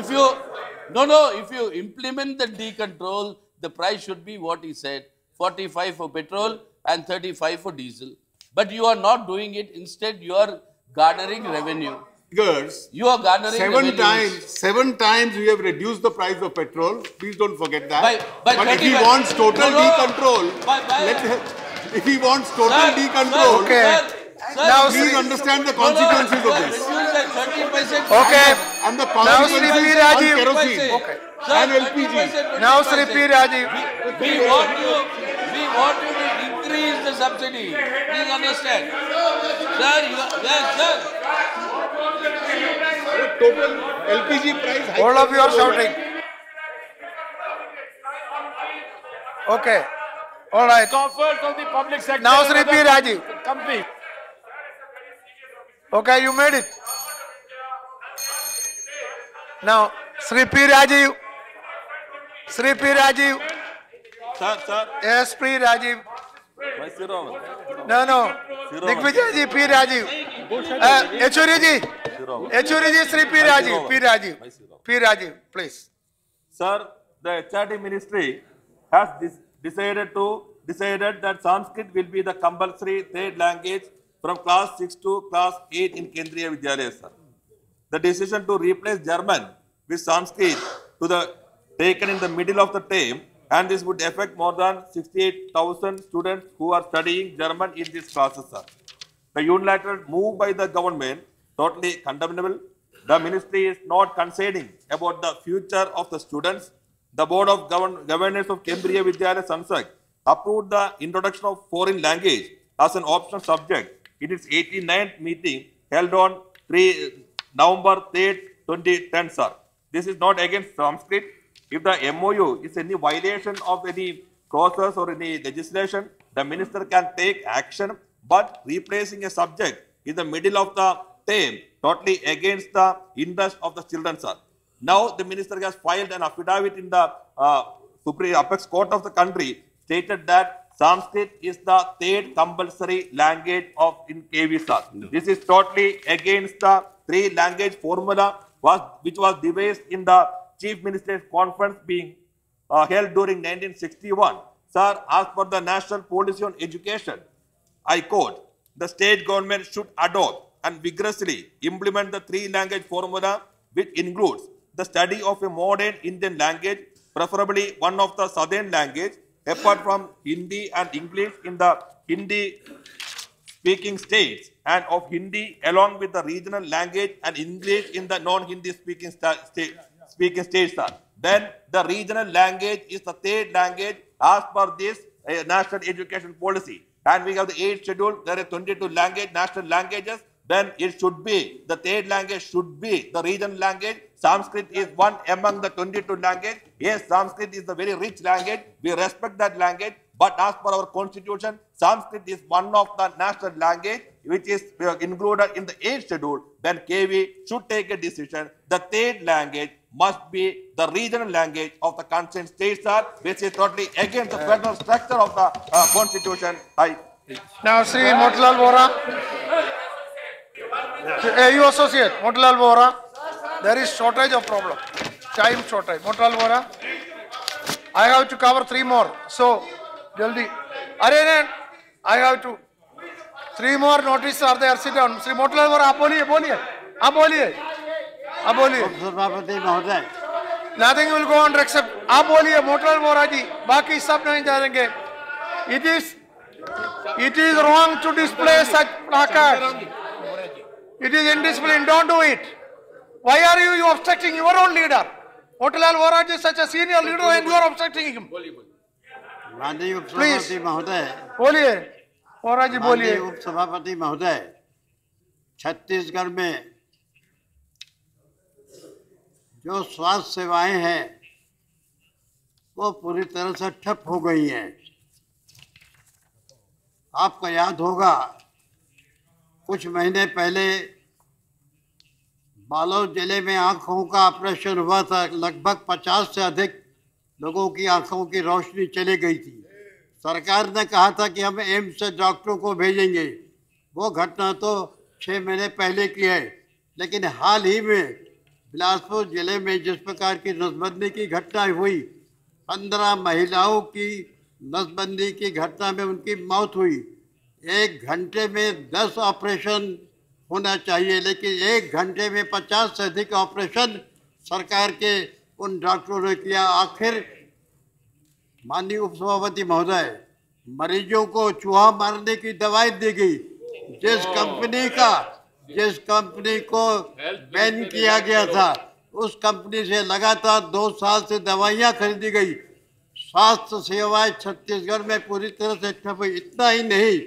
decontrol, the price should be what he said, 45 for petrol and 35 for diesel. But you are not doing it. Instead, you are garnering revenue. figures. You are garnering seven times we have reduced the price of petrol. Please don't forget that. But if he wants total decontrol, if he wants total decontrol, Now, please understand the consequences of this. Okay. And the Now, Sri P. consequences on Rajiv. kerosene Okay. and LPG. Now, Sri P. Rajiv. We want you to increase the subsidy. Please understand. Sir, yes, sir. Total LPG price hike. All of you are shouting. Okay. All right. Comfort of the public sector. Now, Sri P. Rajiv. Company. Okay, you made it. Now, Sri P. Rajiv. Sri P. Rajiv. Sir. Yes, P. Rajiv. No. Digvijay ji, P. Rajiv. Yechuri ji, Sri P. Rajiv. P. Rajiv, please. Sir, the HRD ministry has decided that Sanskrit will be the compulsory third language from class 6 to class 8 in Kendriya Vidyalaya, sir. The decision to replace German with Sanskrit taken in the middle of the term, and this would affect more than 68,000 students who are studying German in these classes, sir. The unilateral move by the government, totally condemnable. The ministry is not conceding about the future of the students. The Board of Governors of Kendriya Vidyalaya Sansak approved the introduction of foreign language as an optional subject in its 89th meeting held on November 3, 2010, sir. This is not against Sanskrit. If the MOU is any violation of any clauses or any legislation, the minister can take action, but replacing a subject in the middle of the term totally against the interest of the children, sir. Now the minister has filed an affidavit in the Supreme Apex Court of the country, stated that Sanskrit is the third compulsory language in KV, sir. This is totally against the three-language formula which was devised in the Chief Minister's Conference being held during 1961. Sir, as per the National Policy on Education, I quote, the state government should adopt and vigorously implement the three-language formula, which includes the study of a modern Indian language, preferably one of the southern language, apart from Hindi and English in the Hindi-speaking states, and of Hindi along with the regional language and English in the non-Hindi speaking states, sir. Then the regional language is the third language as per this national education policy. And we have the 8th schedule, there are 22 national languages. Then it should be, the third language should be the regional language. Sanskrit is one among the 22 languages. Yes, Sanskrit is a very rich language. We respect that language. But as per our constitution, Sanskrit is one of the national language which is included in the 8th schedule. Then KV should take a decision. The third language must be the regional language of the concerned states, sir, which is totally against the federal structure of the constitution. Now, Sri Motilal Vora. You associate, Motilal Vora. There is shortage of problem. Time shortage. Motilal Vora. I have to cover 3 more. So, jaldi. Arey, I have to. 3 more notices are there. Sit down. Sri Motilal Vora, आप बोलिए. सभापति महोदय. Nothing will go on except आप बोलिए मोटलाल वोरा जी. बाकी सब नहीं जानेंगे. It is wrong to display such placards. It is indiscipline. Don't do it. Why are you obstructing your own leader? Motilal Vora is such a senior leader and you are obstructing him. माननीय उपसभापति महोदय. बोलिए. वोरा जी बोलिए. माननीय उपसभापति महोदय. छत्तीसगढ़ में जो स्वास्थ्य सेवाएं हैं वो पूरी तरह से ठप हो गई हैं. आपको याद होगा कुछ महीने पहले बालोद जिले में आंखों का ऑपरेशन हुआ था. लगभग 50 से अधिक लोगों की आंखों की रोशनी चली गई थी. सरकार ने कहा था कि हम एम्स से डॉक्टरों को भेजेंगे. वो घटना तो 6 महीने पहले की है. लेकिन हाल ही में बिलासपुर जिले में जिस प्रकार की नसबंदी की घटना हुई, 15 महिलाओं की नसबंदी की घटना में उनकी मौत हुई. 1 घंटे में 10 ऑपरेशन होना चाहिए, लेकिन 1 घंटे में 50 से अधिक ऑपरेशन सरकार के उन डॉक्टरों ने किया। आखिर माननीय उपसभापति महोदय, मरीजों को चूहा मारने की दवाई दी गई। जिस कंपनी को बैन किया गया था, उस कंपनी से लगातार 2 साल से दवाइयां खरीदी गई। स्वास्थ्य सेवाएं छत्तीसगढ़ में पूरी तरह से ठप हुई। इतना ही नहीं,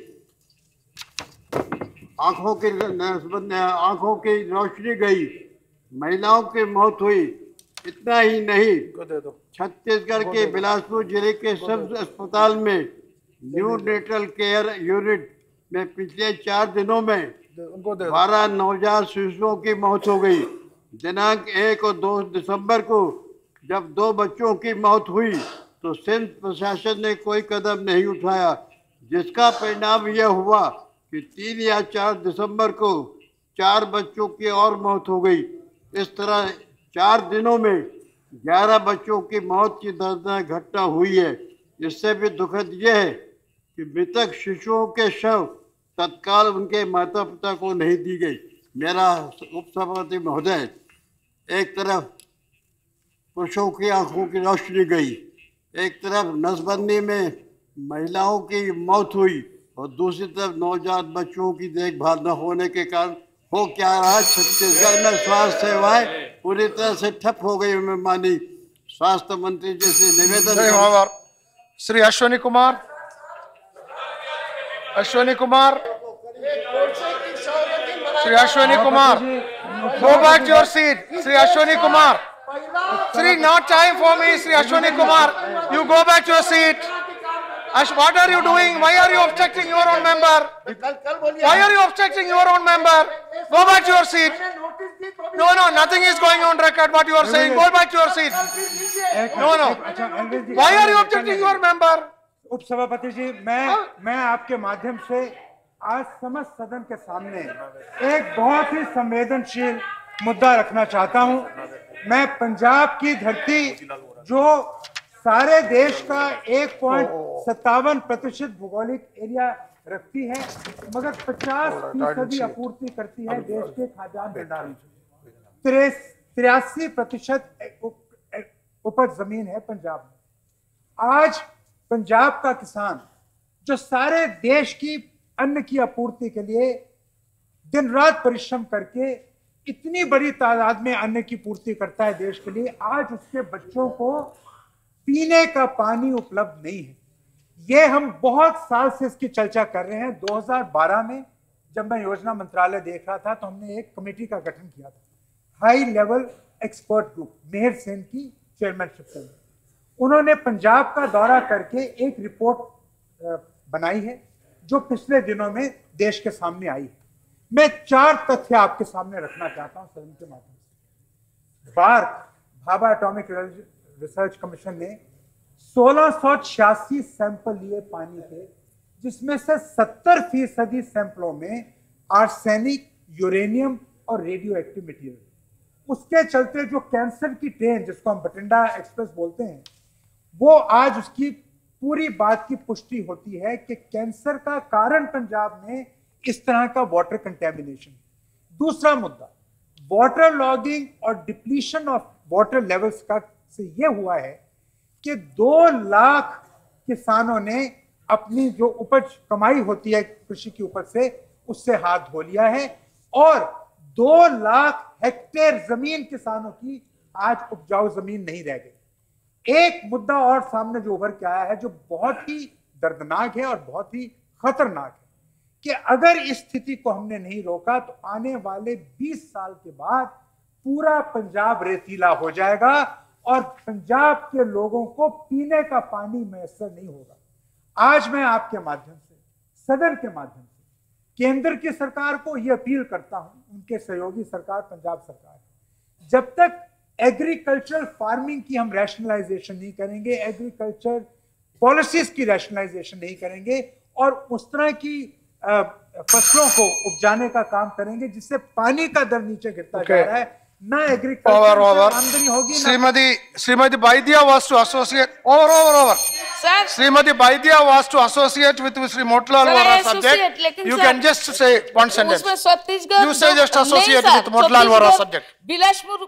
आंखों की रोशनी गई, महिलाओं की मौत हुई। इतना ही नहीं, छत्तीसगढ़ के बिलासपुर जिले के सब अस्पताल में न्यू नेटल केयर यूनिट में पिछले 4 दिनों में 12 नवजात शिशुओं की मौत हो गई। दिनांक 1 और 2 दिसंबर को जब 2 बच्चों की मौत हुई तो सिंध प्रशासन ने कोई कदम नहीं उठाया, जिसका परिणाम यह हुआ कि 3 या 4 दिसंबर को 4 बच्चों की और मौत हो गई। इस तरह 4 दिनों में 11 बच्चों की मौत की दर्दनाक घटना हुई है। इससे भी दुखद यह है कि मृतक शिशुओं के शव तत्काल उनके माता पिता को नहीं दी गई। मेरा उपसभापति महोदय, एक तरफ पुरुषों की आंखों की रोशनी गई, एक तरफ नसबंदी में महिलाओं की मौत हुई और दूसरी तरफ नवजात बच्चों की देखभाल न होने के कारण हो क्या रहा, छत्तीसगढ़ में स्वास्थ्य सेवाएं पूरी तरह से ठप हो गई। मैं मानी स्वास्थ्य मंत्री जी से निवेदन। Shri Ashwini Kumar, Ashwani Kumar, Sri Ashwani Kumar, go back to your seat. Sri Ashwani Kumar, Sri, not time for me. Sri Ashwani Kumar, you go back to your seat. What are you doing? Why are you obstructing your own member? Why are you obstructing your own member? Go back to your seat. No, nothing is going on record. What you are saying, go back to your seat. No. Why are you obstructing your member? उपसभापति जी, मैं आपके माध्यम से आज समस्त सदन के सामने एक बहुत ही संवेदनशील मुद्दा रखना चाहता हूं। मैं पंजाब की धरती, जो सारे देश का 1.57% भौगोलिक एरिया रखती है, मगर 50% आपूर्ति करती है देश के खाद्यान्न भंडारों से। 83% उपज जमीन है पंजाब में। आज पंजाब का किसान, जो सारे देश की अन्न की आपूर्ति के लिए दिन रात परिश्रम करके इतनी बड़ी तादाद में अन्न की पूर्ति करता है देश के लिए, आज उसके बच्चों को पीने का पानी उपलब्ध नहीं है। ये हम बहुत साल से इसकी चर्चा कर रहे हैं। 2012 में जब मैं योजना मंत्रालय देख रहा था तो हमने एक कमेटी का गठन किया था, हाई लेवल एक्सपर्ट ग्रुप, मेहर सेन की चेयरमैनशिप में। उन्होंने पंजाब का दौरा करके एक रिपोर्ट बनाई है जो पिछले दिनों में देश के सामने आई है। मैं 4 तथ्य आपके सामने रखना चाहता हूं सदन के माध्यम से। भाभा एटॉमिक रिसर्च कमीशन ने 1686 सैंपल लिए पानी के, जिसमें से 70% सैंपलों में आर्सेनिक, यूरेनियम और रेडियो एक्टिव मटेरियल। उसके चलते जो कैंसर की ट्रेन, जिसको हम बठिंडा एक्सप्रेस बोलते हैं, वो आज उसकी पूरी बात की पुष्टि होती है कि कैंसर का कारण पंजाब में इस तरह का वाटर कंटेमिनेशन। दूसरा मुद्दा, वाटर लॉगिंग और डिप्लीशन ऑफ वाटर लेवल्स का से ये हुआ है कि 2 लाख किसानों ने अपनी जो उपज कमाई होती है कृषि की उपज से, उससे हाथ धो लिया है और 2 लाख हेक्टेयर जमीन किसानों की आज उपजाऊ जमीन नहीं रह गई। एक मुद्दा और सामने जो उभर के आया है, जो बहुत ही दर्दनाक है और बहुत ही खतरनाक है, कि अगर इस स्थिति को हमने नहीं रोका तो आने वाले 20 साल के बाद पूरा पंजाब रेतीला हो जाएगा और पंजाब के लोगों को पीने का पानी मैसर नहीं होगा। आज मैं आपके माध्यम से, सदन के माध्यम से केंद्र की सरकार को यह अपील करता हूं, उनके सहयोगी सरकार पंजाब सरकार, जब तक एग्रीकल्चरल फार्मिंग की हम रैशनलाइजेशन नहीं करेंगे, एग्रीकल्चर पॉलिसीज की रैशनलाइजेशन नहीं करेंगे और उस तरह की फसलों को उपजाने का काम करेंगे जिससे पानी का दर नीचे गिरता जा रहा है, ना एग्रीकल्चर आमदनी होगी। Shrimati Vaidya was to associate. Over Sir, Srimati Vaidya was to associate with Sri Motilal Vora subject. You can just say one sentence. उसमें Chhattisgarh You say just associate नहीं, with Motilal Vora Chhattisgarh subject. Bilaspur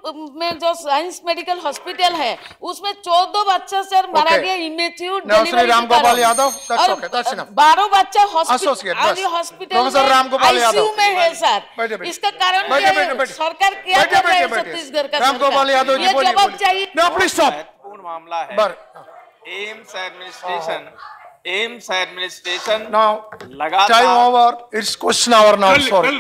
में जो साइंस मेडिकल हॉस्पिटल है उसमें 14 बच्चा sir मारा गया immature Now Sri Ram Gopal Yadav, that's okay, that's enough. 12 बच्चा Associate, बस. Hospital Professor Ram Gopal ICU Yadav. में है सर। बैठे, बैठे। इसका कारण बैठे, क्या बैठे, है? बैठे। सरकार क्या कर रहा है छत्तीसगढ़ का राम गोपाल यादव जी ये बोलिए, जवाब बोलिए। चाहिए। Now please stop. महत्वपूर्ण मामला है Bar. एम्स एडमिनिस्ट्रेशन Now लगातार time over. It's question hour now. Sorry.